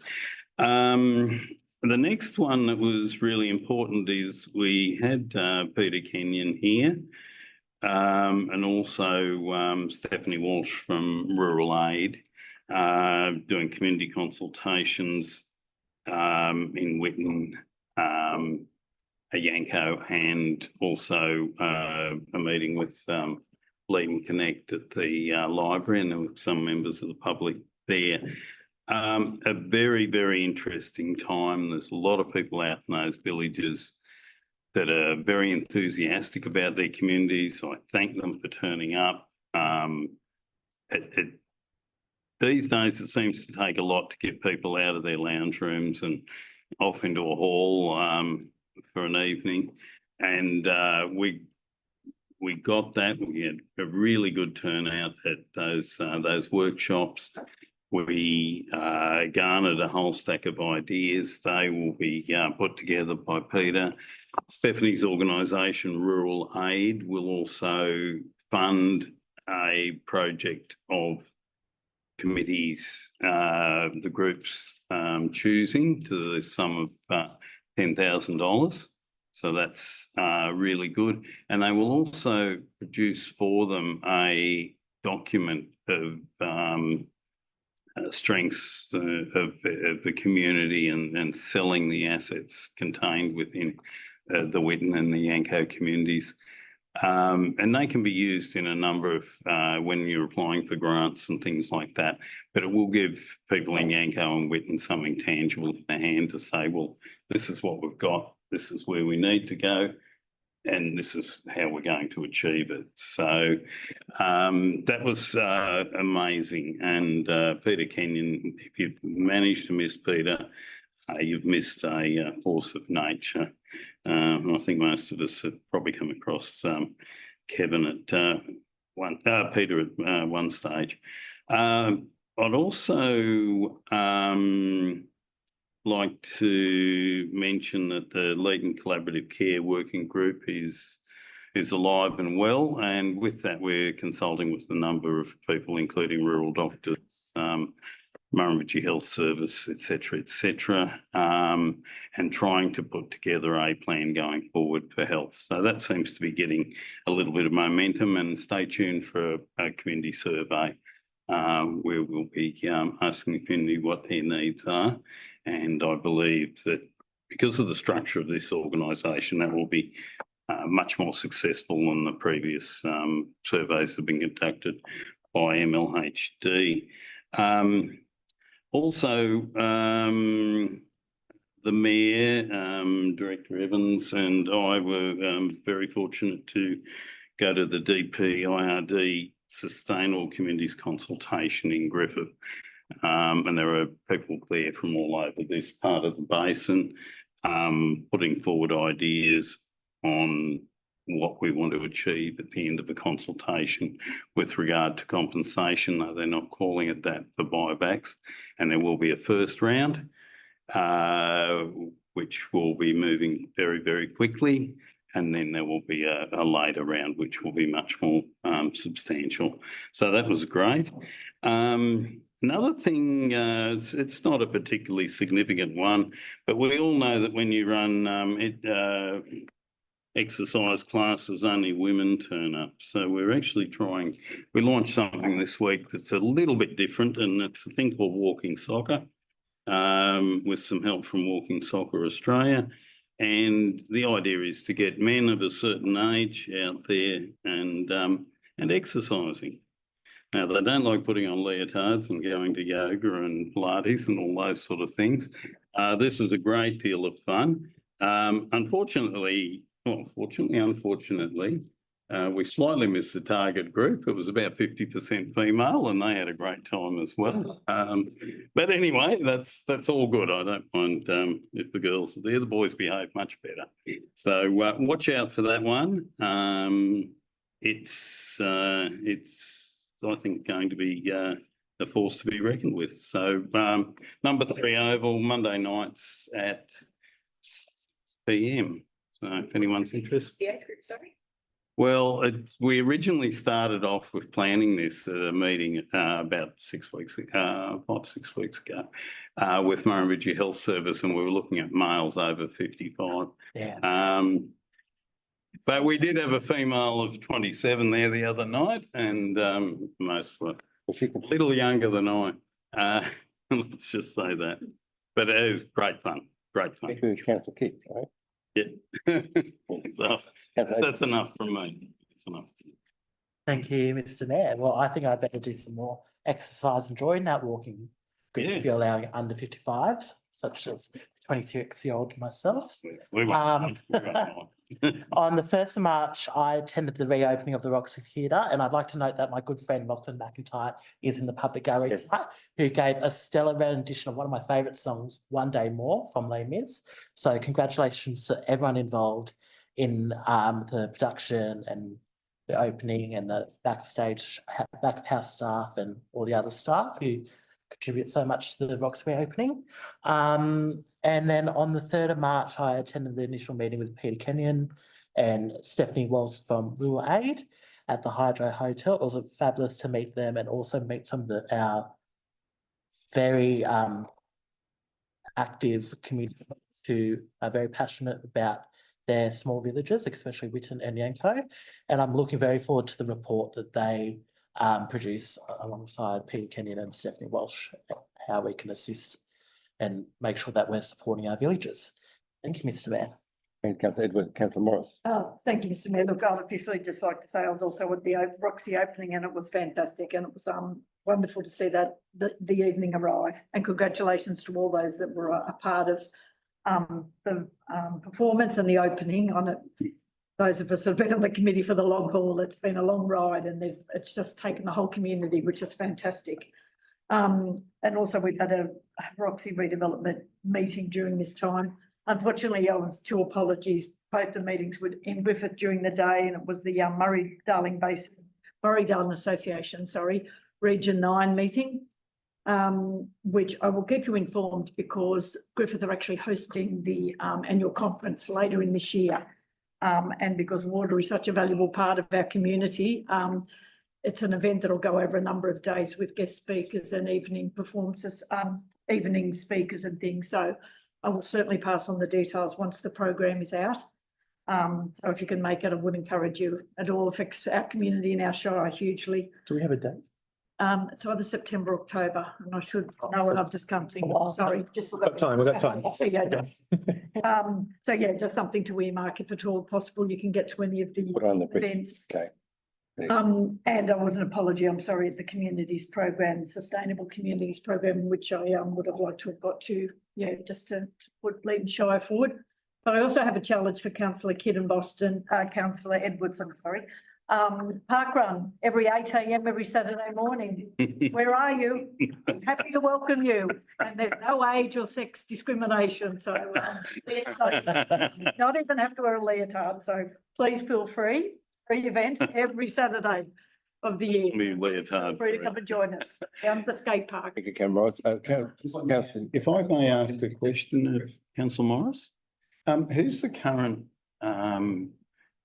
The next one that was really important is we had Peter Kenyon here, and also Stephanie Walsh from Rural Aid, doing community consultations in Whitton, Yanco, and also a meeting with Leeton Connect at the library, and there were some members of the public there. A very, very interesting time. There's a lot of people out in those villages that are very enthusiastic about their communities. I thank them for turning up. These days, it seems to take a lot to get people out of their lounge rooms and off into a hall for an evening. And we got that. We had a really good turnout at those workshops. We garnered a whole stack of ideas. They will be put together by Peter. Stephanie's organisation, Rural Aid, will also fund a project of committees, the groups choosing, to the sum of $10,000. So that's really good. And they will also produce for them a document of strengths of the community and selling the assets contained within the Whitton and the Yanco communities. And they can be used in a number of, when you're applying for grants and things like that, but it will give people in Yanco and Whitton something tangible in their hand to say, well, this is what we've got, this is where we need to go, and this is how we're going to achieve it. So that was amazing. And Peter Kenyon, if you've managed to miss Peter, you've missed a force of nature. I think most of us have probably come across Kevin at Peter at one stage. I'd also like to mention that the Leeton Collaborative Care Working Group is alive and well, and with that we're consulting with a number of people, including rural doctors, Murrumbidgee Health Service, etc., and trying to put together a plan going forward for health. So that seems to be getting a little bit of momentum, and stay tuned for a community survey where we'll be asking the community what their needs are. And I believe that because of the structure of this organisation, that will be much more successful than the previous surveys that have been conducted by MLHD. Also, the Mayor, Director Evans, and I were very fortunate to go to the DPIRD Sustainable Communities Consultation in Griffith. And there are people there from all over this part of the basin, putting forward ideas on what we want to achieve at the end of the consultation with regard to compensation. No, they're not calling it that for buybacks. And there will be a first round, which will be moving very, very quickly. And then there will be a later round, which will be much more substantial. So that was great. Another thing, it's not a particularly significant one, but we all know that when you run exercise classes, only women turn up. So we're actually trying, we launched something this week that's a little bit different, and it's a thing called Walking Soccer, with some help from Walking Soccer Australia. And the idea is to get men of a certain age out there and exercising. Now, they don't like putting on leotards and going to yoga and Pilates and all those sort of things. This is a great deal of fun. Unfortunately, we slightly missed the target group. It was about 50% female, and they had a great time as well. But anyway, that's all good. I don't mind if the girls are there. The boys behave much better. So watch out for that one. It's I think going to be a force to be reckoned with. So number 3 Oval, Monday nights at 6 p.m. So if anyone's interested. The age group, sorry. Well, we originally started off with planning this meeting about 6 weeks ago, 5, 6 weeks ago, with Murrumbidgee Health Service, and we were looking at males over 55. Yeah. But we did have a female of 27 there the other night, and most were a little younger than I. Let's just say that. But it is great fun. Great fun. Council Kids, right? Yeah. So that's enough from me. That's enough. Thank you, Mr. Mayor. Well, I think I better do some more exercise and join that walking group if you're allowing under 55s, such as 26-year-old myself. We won't. On the 1st of March, I attended the reopening of the Roxy Theatre, and I'd like to note that my good friend Lachlan McIntyre is in the public gallery tonight, who gave a stellar rendition of one of my favourite songs, One Day More, from Les Mis. So congratulations to everyone involved in the production and the opening and the backstage, back of house staff and all the other staff who contribute so much to the Roxy reopening. And then on the 3rd of March, I attended the initial meeting with Peter Kenyon and Stephanie Walsh from Rural Aid at the Hydro Hotel. It was fabulous to meet them and also meet some of our very active community who are very passionate about their small villages, especially Witten and Yanko. And I'm looking very forward to the report that they produce alongside Peter Kenyon and Stephanie Walsh, how we can assist and make sure that we're supporting our villages. Thank you, Mr. Mayor. And Councillor Edward, Councillor Morris. Thank you, Mr. Mayor. Look, I'd officially just like to say I was also at the Roxy opening, and it was fantastic, and it was wonderful to see that the evening arrive. And congratulations to all those that were a part of the performance and the opening on it. Those of us that have been on the committee for the long haul, it's been a long ride, and it's just taken the whole community, which is fantastic. And also we've had a Roxy redevelopment meeting during this time. Unfortunately, I was 2 apologies. Both the meetings were in Griffith during the day, and it was the Murray-Darling Association, Region 9 meeting, which I will keep you informed because Griffith are actually hosting the annual conference later in this year. And because water is such a valuable part of our community, it's an event that will go over a number of days with guest speakers and evening performances, evening speakers and things. So I will certainly pass on the details once the program is out. So if you can make it, I would encourage you. It all affects our community and our Shire hugely. Do we have a date? It's either September, October, and I should know it. I've just come to think. Sorry, just We've got time. So yeah, just something to earmark if at all possible. You can get to any of the Put on the events. Okay. And I want an apology, I'm sorry, at the communities program, Sustainable Communities program, which I would have liked to have got to, just to put Leeton Shire forward. But I also have a challenge for Councillor Kidd and Councillor Edwards, park run every 8 a.m. every Saturday morning. Where are you? I'm happy to welcome you. And there's no age or sex discrimination, so they're safe. Not even have to wear a leotard, so please feel free. Free event every Saturday of the year. Feel free to come and join us down at the skate park. Thank you, Councillor Morris. If I may ask a question of Councillor Morris, who's the current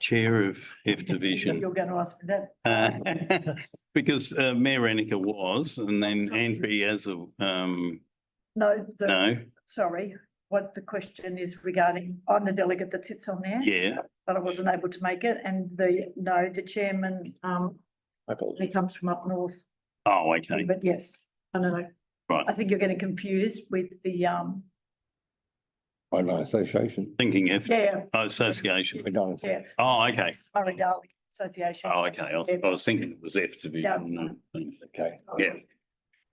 chair of F Division? You're going to ask me that. Because Mayor Rennicker was, and then Andrea as a, No, sorry, what the question is regarding, I'm the delegate that sits on there. yeah, But I wasn't able to make it, and the chairman, he comes from up north. oh, okay, But yes, I don't know. right, I think you're getting confused with the, Online Association. thinking F, yeah, association, Redundancy. yeah. oh, okay, Murray Darling Association. oh, okay, I was thinking it was F Division, no, thanks. Okay. Yeah.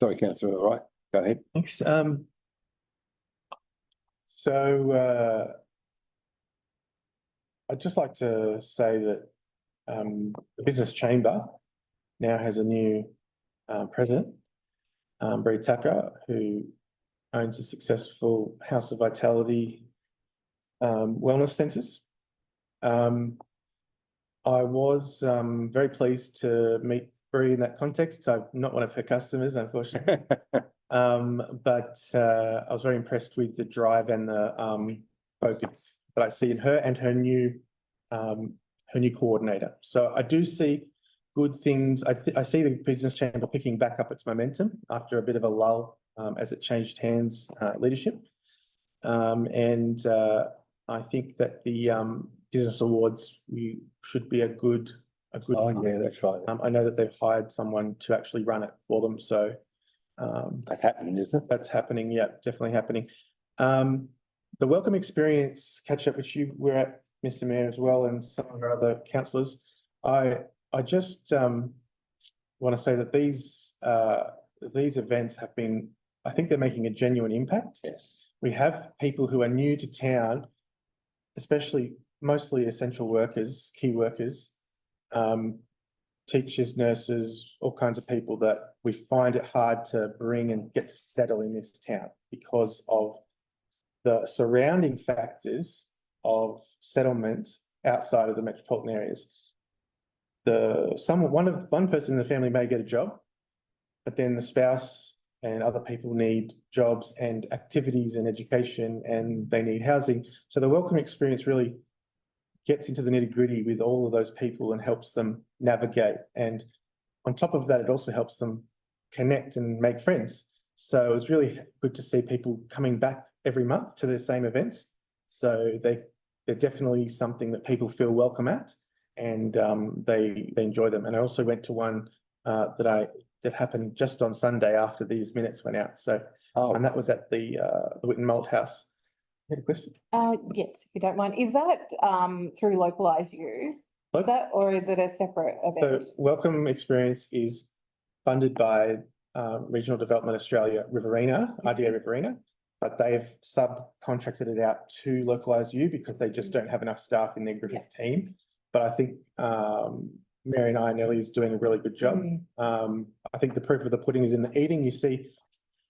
Sorry, Councillor, all right, go ahead. Thanks. So I'd just like to say that the Business Chamber now has a new president, Bree Tucker, who owns a successful House of Vitality wellness centres. I was very pleased to meet Bree in that context. I'm not one of her customers, unfortunately. But I was very impressed with the drive and the focus that I see in her and her new coordinator. So I do see good things. I see the Business Chamber picking back up its momentum after a bit of a lull as it changed hands leadership. I think that the Business Awards should be a good. Oh, yeah, that's right. I know that they've hired someone to actually run it for them, so That's happening, isn't it? that's happening. Yeah, definitely happening. The welcome experience catch up, which you were at, Mr. Mayor, as well, and some of our other councillors. I just want to say that these events have been, I think they're making a genuine impact. Yes. We have people who are new to town, especially mostly essential workers, key workers, teachers, nurses, all kinds of people that we find it hard to bring and get to settle in this town because of the surrounding factors of settlement outside of the metropolitan areas. One person in the family may get a job, but then the spouse and other people need jobs and activities and education, and they need housing. So the welcome experience really gets into the nitty-gritty with all of those people and helps them navigate. And on top of that, it also helps them connect and make friends. So it was really good to see people coming back every month to the same events. So they're definitely something that people feel welcome at, and they enjoy them. And I also went to one that happened just on Sunday after these minutes went out. So, and that was at the Whitten Malt House. You had a question? Yes, if you don't mind. Is that through Localise You? Is that, or is it a separate event? So Welcome Experience is funded by Regional Development Australia Riverina, RDA Riverina, but they've subcontracted it out to Localise You because they just don't have enough staff in their Griffith team. But I think Mary and Nelly is doing a really good job. I think the proof of the pudding is in the eating. You see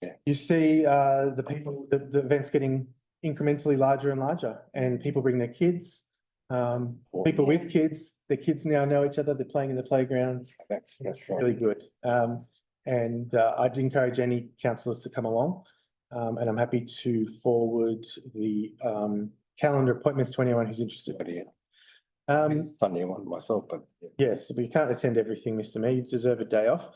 the people, the events getting incrementally larger and larger, and people bring their kids. People with kids, their kids now know each other. They're playing in the playground. That's Really good. I'd encourage any councillors to come along. And I'm happy to forward the calendar appointments to anyone who's interested. Funny one myself, but yes, we can't attend everything, Mr. Mayor. You deserve a day off.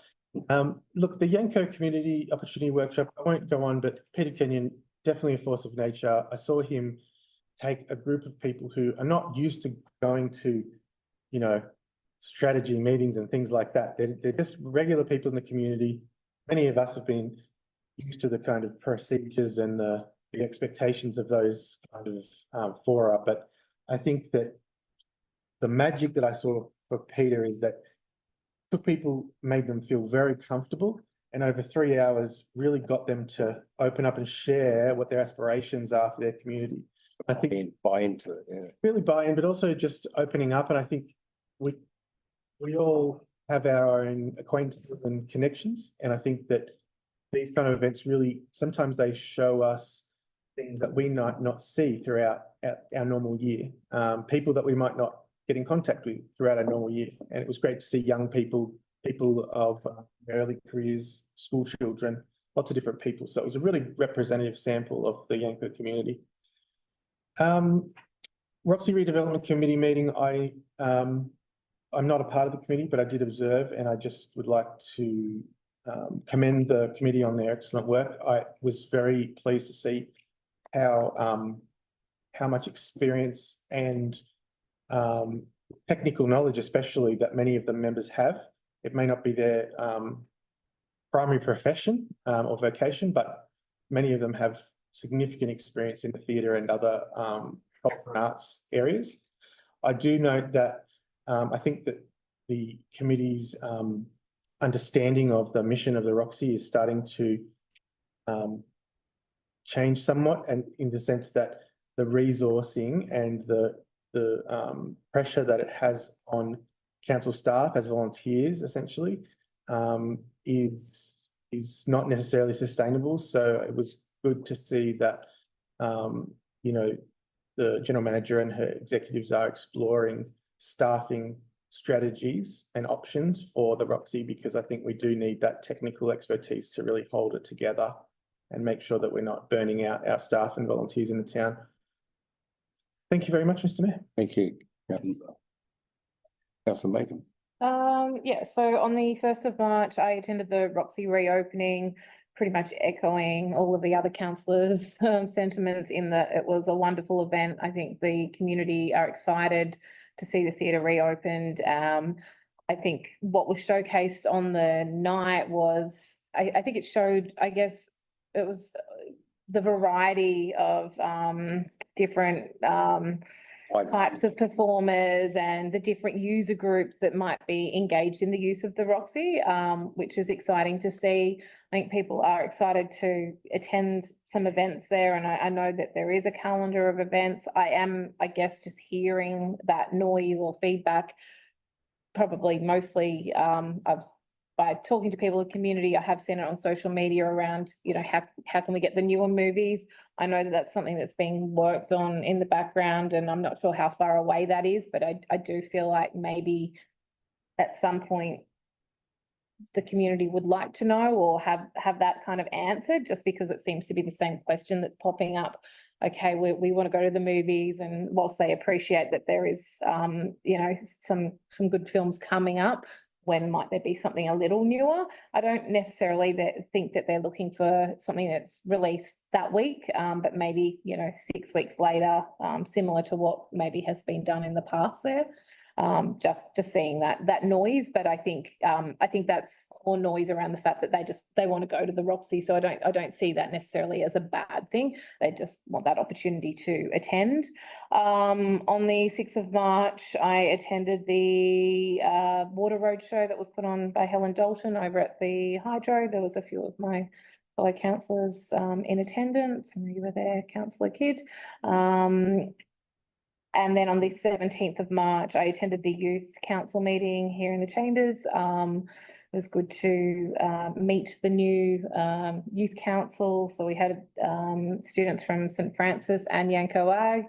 Look, the Yanko Community Opportunity Workshop, I won't go on, but Peter Kenyon, definitely a force of nature. I saw him take a group of people who are not used to going to, strategy meetings and things like that. They're just regular people in the community. Many of us have been used to the kind of procedures and the expectations of those kind of fora. But I think that the magic that I saw for Peter is that took people, made them feel very comfortable, and over 3 hours really got them to open up and share what their aspirations are for their community. I think buy into it, yeah. Really buy in, but also just opening up. And I think we all have our own acquaintances and connections, and I think that these kind of events really, sometimes they show us things that we might not see throughout our normal year. People that we might not get in contact with throughout our normal year. And it was great to see young people, people of early careers, school children, lots of different people. So it was a really representative sample of the Yanko community. Roxy Redevelopment Committee meeting, I'm not a part of the committee, but I did observe, and I just would like to commend the committee on their excellent work. I was very pleased to see how much experience and technical knowledge, especially, that many of the members have. It may not be their primary profession or vocation, but many of them have significant experience in the theatre and other cultural arts areas. I do note that I think that the committee's understanding of the mission of the Roxy is starting to change somewhat, and in the sense that the resourcing and the pressure that it has on council staff as volunteers, essentially, is not necessarily sustainable. So it was good to see that, you know, the general manager and her executives are exploring staffing strategies and options for the Roxy, because I think we do need that technical expertise to really hold it together and make sure that we're not burning out our staff and volunteers in the town. Thank you very much, Mr. Mayor. Thank you. Councillor Macon. Yeah, so on the 1st of March, I attended the Roxy reopening, pretty much echoing all of the other councillors' sentiments in that it was a wonderful event. I think the community are excited to see the theatre reopened. I think what was showcased on the night was, I think it showed, I guess, it was the variety of different types of performers and the different user groups that might be engaged in the use of the Roxy, which is exciting to see. I think people are excited to attend some events there, and I know that there is a calendar of events. I am, I guess, just hearing that noise or feedback, probably mostly by talking to people in the community. I have seen it on social media around, you know, how can we get the newer movies? I know that that's something that's being worked on in the background, and I'm not sure how far away that is, but I do feel like maybe at some point the community would like to know or have that kind of answered, just because it seems to be the same question that's popping up. Okay, we want to go to the movies, and whilst they appreciate that there is, you know, some good films coming up, when might there be something a little newer? I don't necessarily think that they're looking for something that's released that week, but maybe, you know, 6 weeks later, similar to what maybe has been done in the past there. Just seeing that noise, but I think that's more noise around the fact that they want to go to the Roxy. So I don't see that necessarily as a bad thing. They just want that opportunity to attend. On the 6th of March, I attended the water road show that was put on by Helen Dalton over at the Hydro. There was a few of my fellow councillors in attendance, and you were there, Councillor Kidd. And then on the 17th of March, I attended the youth council meeting here in the chambers. It was good to meet the new youth council. So we had students from St Francis and Yanko Ag.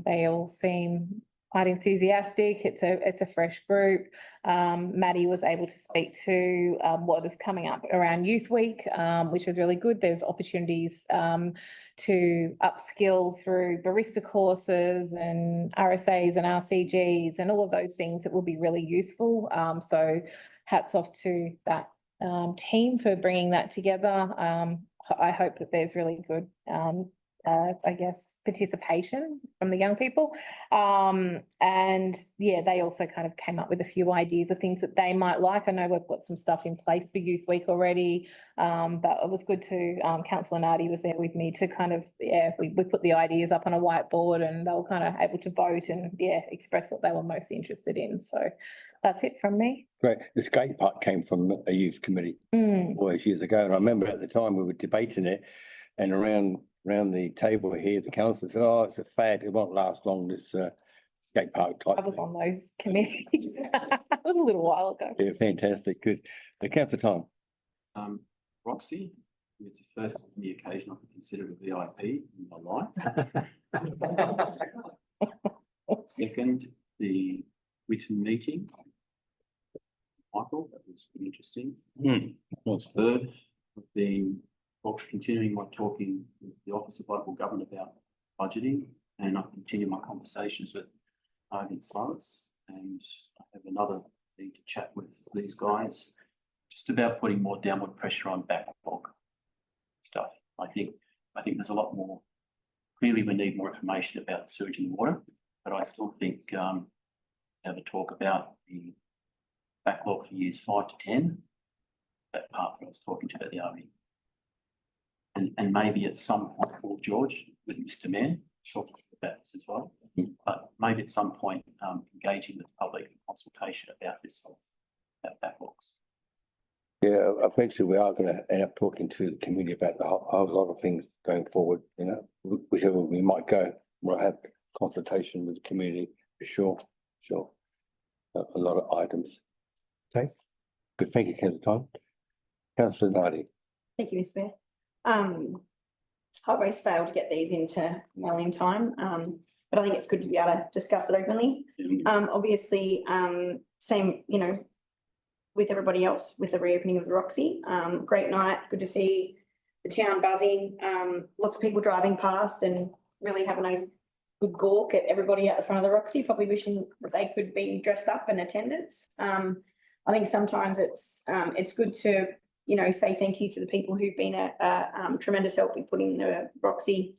They all seem quite enthusiastic. It's a fresh group. Maddie was able to speak to what is coming up around Youth Week, which is really good. There's opportunities to upskill through barista courses and RSAs and RCGs and all of those things that will be really useful. So hats off to that team for bringing that together. I hope that there's really good I guess, participation from the young people. And yeah, they also kind of came up with a few ideas of things that they might like. I know we've got some stuff in place for Youth Week already, but it was good to, Councillor Nardi was there with me to kind of, we put the ideas up on a whiteboard, and they were kind of able to vote and express what they were most interested in. So that's it from me. Great. The skate park came from a youth committee always years ago, and I remember at the time we were debating it, and around the table here, the council said, "Oh, it's a fad. It won't last long. This skate park type. I was on those committees. That was a little while ago. Yeah, fantastic, good. Councillor Tom. Roxy, it's the first on the occasion I've considered a VIP in my life. Second, the written meeting. Michael, that was pretty interesting. Third, I've been continuing my talking with the Office of Local Government about budgeting, and I've continued my conversations with Ivan Silence, and I have another thing to chat with these guys just about putting more downward pressure on backlog stuff. I think there's a lot more. Clearly, we need more information about sewage and water, but I still think have a talk about the backlog for years 5 to 10. That part that I was talking to about the RE. And maybe at some point, Paul George with Mr. Mayor, talk about this as well. But maybe at some point, engaging with the public consultation about this, about backlogs. Yeah, eventually we are going to end up talking to the community about a whole lot of things going forward, you know, whichever we might go, we'll have consultation with the community for sure, sure. A lot of items. Okay, good, thank you, Councillor Tom. Councillor Nardi. Thank you, Mr. Mayor. I always fail to get these into mail in time, but I think it's good to be able to discuss it openly. Obviously, same, you know, with everybody else with the reopening of the Roxy. Great night, good to see the town buzzing, lots of people driving past and really having a good gawk at everybody at the front of the Roxy, probably wishing that they could be dressed up in attendance. I think sometimes it's good to, you know, say thank you to the people who've been a tremendous help in putting the Roxy,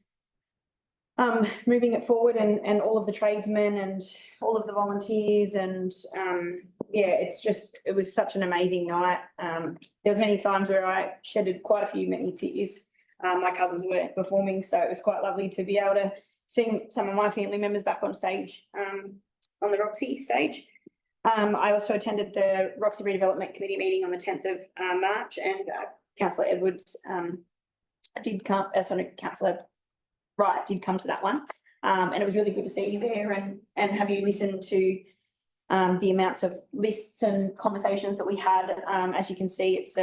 moving it forward, and all of the tradesmen and all of the volunteers, and yeah, it was such an amazing night. There was many times where I shedded quite many tears. My cousins were performing, so it was quite lovely to be able to see some of my family members back on stage, on the Roxy stage. I also attended the Roxy Redevelopment Committee meeting on the 10th of March, and Councillor Edwards did come, Councillor Wright did come to that one. And it was really good to see you there and have you listen to the amounts of lists and conversations that we had. As you can see, it's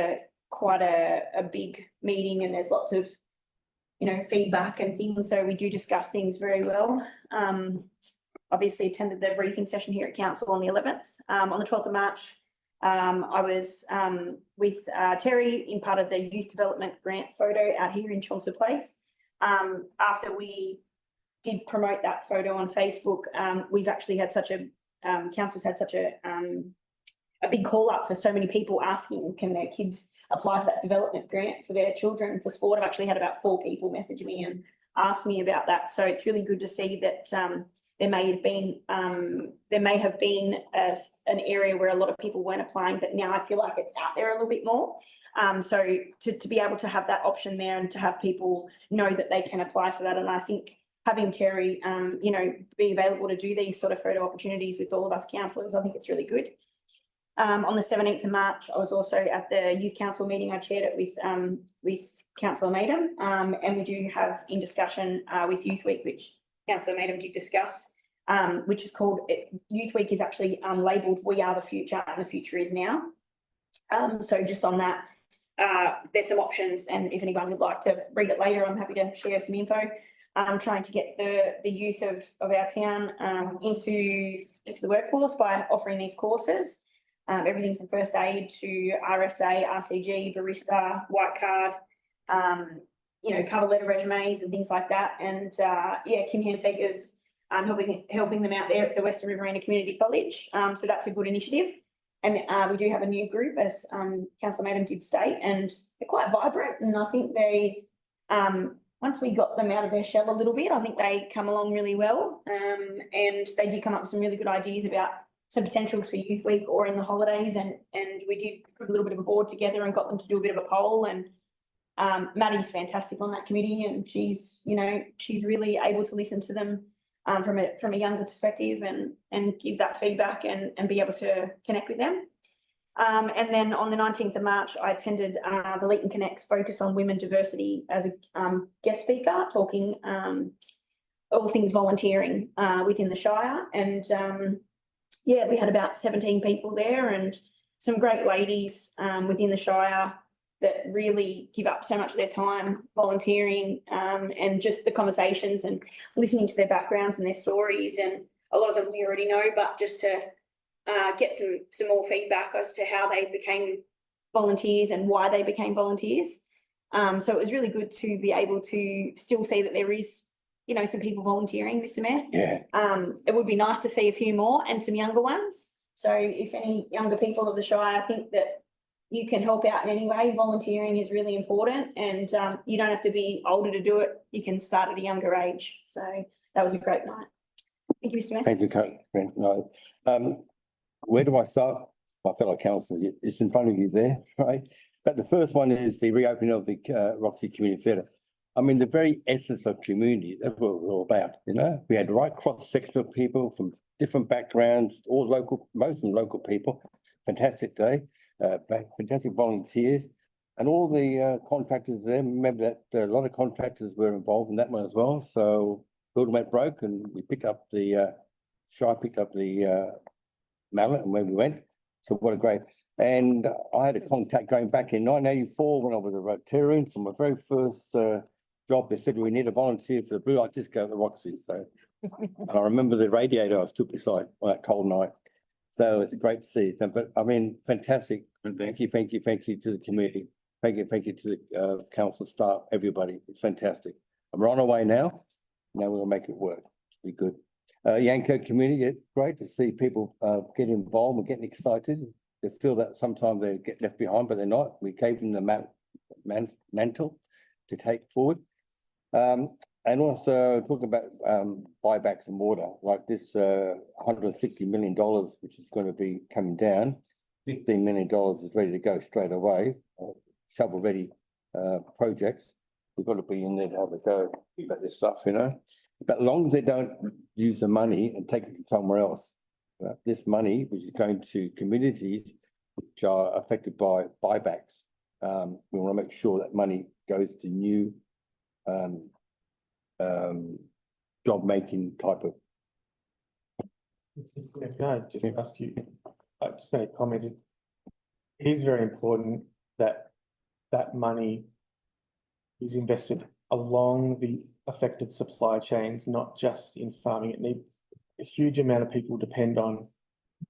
quite a big meeting, and there's lots of, you know, feedback and things, so we do discuss things very well. Obviously attended the briefing session here at council on the 11th. On the 12th of March, I was with Terry in part of the youth development grant photo out here in Chelmsford Place. After we did promote that photo on Facebook, we've actually had such a, council's had such a big call up for so many people asking, can their kids apply for that development grant for their children for sport? I've actually had about 4 people message me and ask me about that. So it's really good to see that there may have been an area where a lot of people weren't applying, but now I feel like it's out there a little bit more. So to be able to have that option there and to have people know that they can apply for that. And I think having Terry, you know, be available to do these sort of photo opportunities with all of us councillors, I think it's really good. On the 17th of March, I was also at the Youth Council meeting. I chaired it with Councillor Madam, and we do have in discussion with Youth Week, which Councillor Madam did discuss, which is called, Youth Week is actually labelled We Are the Future and the Future is Now. So just on that, there's some options, and if anyone would like to read it later, I'm happy to share some info. Trying to get the youth of our town into the workforce by offering these courses, everything from first aid to RSA, RCG, barista, white card, you know, cover letter resumes and things like that. And yeah, Kim Handseekers helping them out there at the Western Riverina Community College. So that's a good initiative. And we do have a new group, as Councillor Madam did state, and they're quite vibrant. And I think they, once we got them out of their shell a little bit, I think they come along really well. And they did come up with some really good ideas about some potentials for Youth Week or in the holidays. And we did put a little bit of a board together and got them to do a bit of a poll. And Maddie's fantastic on that committee, and she's, you know, she's really able to listen to them from a younger perspective and give that feedback and be able to connect with them. And then on the 19th of March, I attended the Leeton Connect's Focus on Women Diversity as a guest speaker, talking all things volunteering within the Shire. And yeah, we had about 17 people there and some great ladies within the Shire that really give up so much of their time volunteering and just the conversations and listening to their backgrounds and their stories. And a lot of them we already know, but just to get some more feedback as to how they became volunteers and why they became volunteers. So it was really good to be able to still see that there is, you know, some people volunteering, Mr. Mayor. Yeah. It would be nice to see a few more and some younger ones. So if any younger people of the Shire think that you can help out in any way, volunteering is really important, and you don't have to be older to do it. You can start at a younger age. So that was a great night. Thank you, Mr. Mayor. Thank you, Karen. No. Where do I start? My fellow councillors, it's in front of you there, right? But the first one is the reopening of the Roxy Community Theatre. I mean, the very essence of community, that's what we're all about, you know? We had the right cross-section of people from different backgrounds, all local, most of them local people. Fantastic day, fantastic volunteers, and all the contractors there. Remember that a lot of contractors were involved in that one as well. So building went broke, and we picked up the Shire picked up the mallet, and where we went. So what a great, and I had a contact going back in 1984 when I was a Rotarian. For my very first job, they said we need a volunteer for the Blue Light Disco at the Roxy. So, and I remember the radiator I stood beside on that cold night. So it's great to see them. But I mean, fantastic. Thank you to the community. Thank you to the council staff, everybody. It's fantastic. And we're on our way now. Now we'll make it work. It'll be good. Yanko community, it's great to see people get involved and getting excited. They feel that sometimes they get left behind, but they're not. We gave them the mantle to take forward. And also talking about buybacks and water, like this $160 million, which is going to be coming down. $15 million is ready to go straight away. Shovel-ready projects. We've got to be in there to have a go about this stuff, you know. But as long as they don't use the money and take it from somewhere else, this money, which is going to communities which are affected by buybacks, we want to make sure that money goes to new job-making type of. Can I just ask you, I just made a comment. It is very important that that money is invested along the affected supply chains, not just in farming. It needs a huge amount of people depend on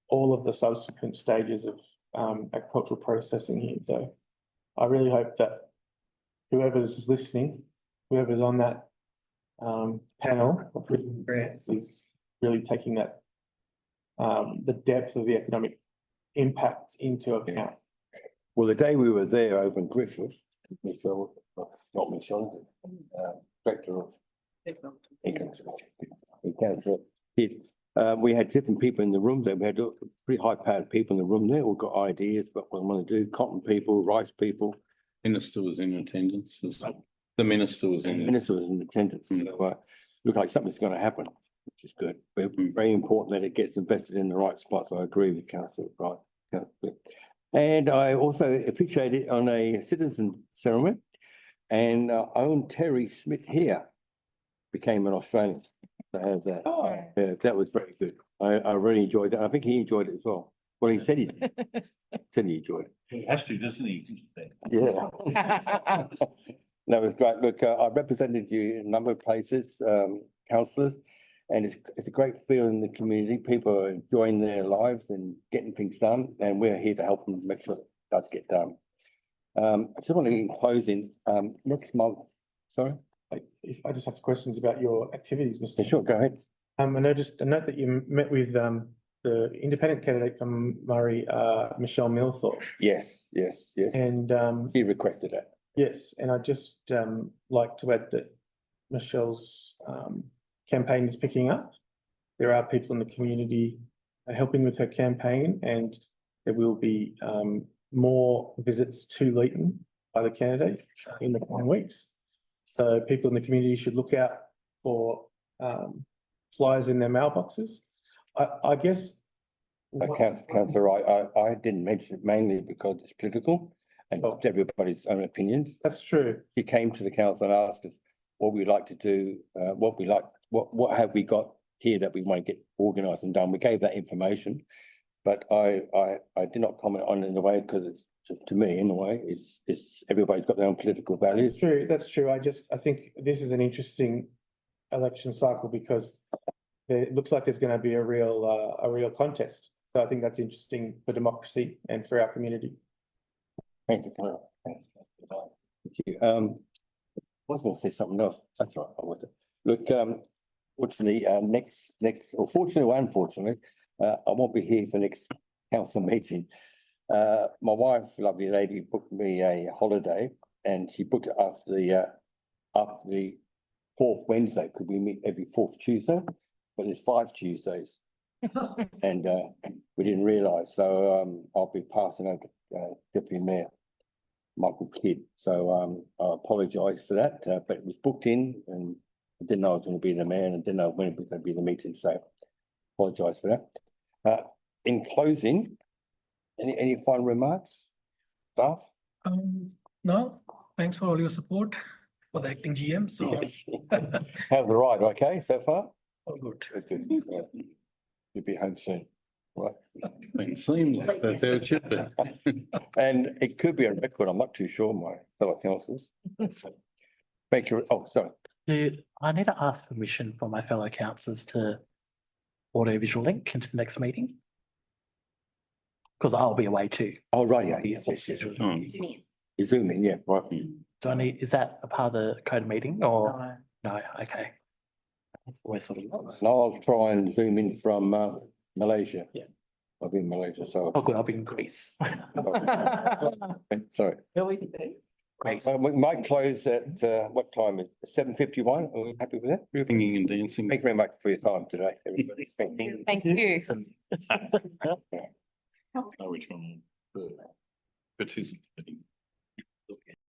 all of the subsequent stages of agricultural processing here. So I really hope that whoever's listening, whoever's on that panel of grants is really taking that the depth of the economic impact into account. Well, the day we were there over in Griffith, Michelle, not Michelle, director of council, we had different people in the room there. We had pretty high-powered people in the room there, all got ideas about what they want to do. Cotton people, rice people. Minister was in attendance. The minister was in. Minister was in attendance. So, look like something's going to happen, which is good. But very important that it gets invested in the right spots. I agree with council, right? And I also officiated on a citizen ceremony, and our own Terry Smith here became an Australian. So how's that? Oh. Yeah, that was very good. I really enjoyed that. I think he enjoyed it as well. Well, he said he did. Said he enjoyed it. He has to, doesn't he? Yeah. That was great. Look, I represented you in a number of places, councillors, and it's a great feeling in the community. People are enjoying their lives and getting things done, and we're here to help them make sure it does get done. I just want to, in closing, next month, sorry? I just have questions about your activities, Mr. Yeah, sure, go ahead. I noticed a note that you met with the independent candidate from Murray, Michelle Milthorpe. Yes. And he requested it. Yes, and I just like to add that Michelle's campaign is picking up. There are people in the community helping with her campaign, and there will be more visits to Leeton by the candidate in the coming weeks. So people in the community should look out for flyers in their mailboxes. I guess. Councillor Wright, I didn't mention it mainly because it's political and everybody's own opinions. That's true. She came to the council and asked us, what we like to do, what have we got here that we want to get organised and done. We gave that information, but I did not comment on it in a way because it's, to me, in a way, it's everybody's got their own political values. That's true. I think this is an interesting election cycle because it looks like there's going to be a real contest. So I think that's interesting for democracy and for our community. Thank you. Thank you. I was going to say something else. That's right. I was. Look, fortunately, or fortunately or unfortunately, I won't be here for next council meeting. My wife, lovely lady, booked me a holiday, and she booked it after the fourth Wednesday. Could we meet every fourth Tuesday? But there's 5 Tuesdays, and we didn't realise. So I'll be passing over to Deputy Mayor Michael Kidd. So I apologise for that, but it was booked in, and I didn't know I was going to be the mayor, and I didn't know when it was going to be the meeting. So apologise for that. In closing, any final remarks, staff? No, thanks for all your support for the acting GM. So Yes. How's the ride? Okay, so far? all good. Good. Yeah. You'll be home soon, right? It seems like that's how it should be. And it could be a record. I'm not too sure, my fellow councillors. Thank you. Oh, sorry. I need to ask permission for my fellow councillors to audio-visual link into the next meeting? Because I'll be away too. Oh, right, yeah, yes. You zoom in, yeah, right. Do I need, is that a part of the code of meeting or? No, okay. Always sort of. And I'll try and zoom in from Malaysia. Yeah. I'll be in Malaysia, so. Oh, good, I'll be in Greece. Sorry. Greece. We might close at, what time is it? 7:51? Are we happy with that? Singing and dancing. Thank you very much for your time today, everybody. Thank you. Thank you. Oh, which one? Participating.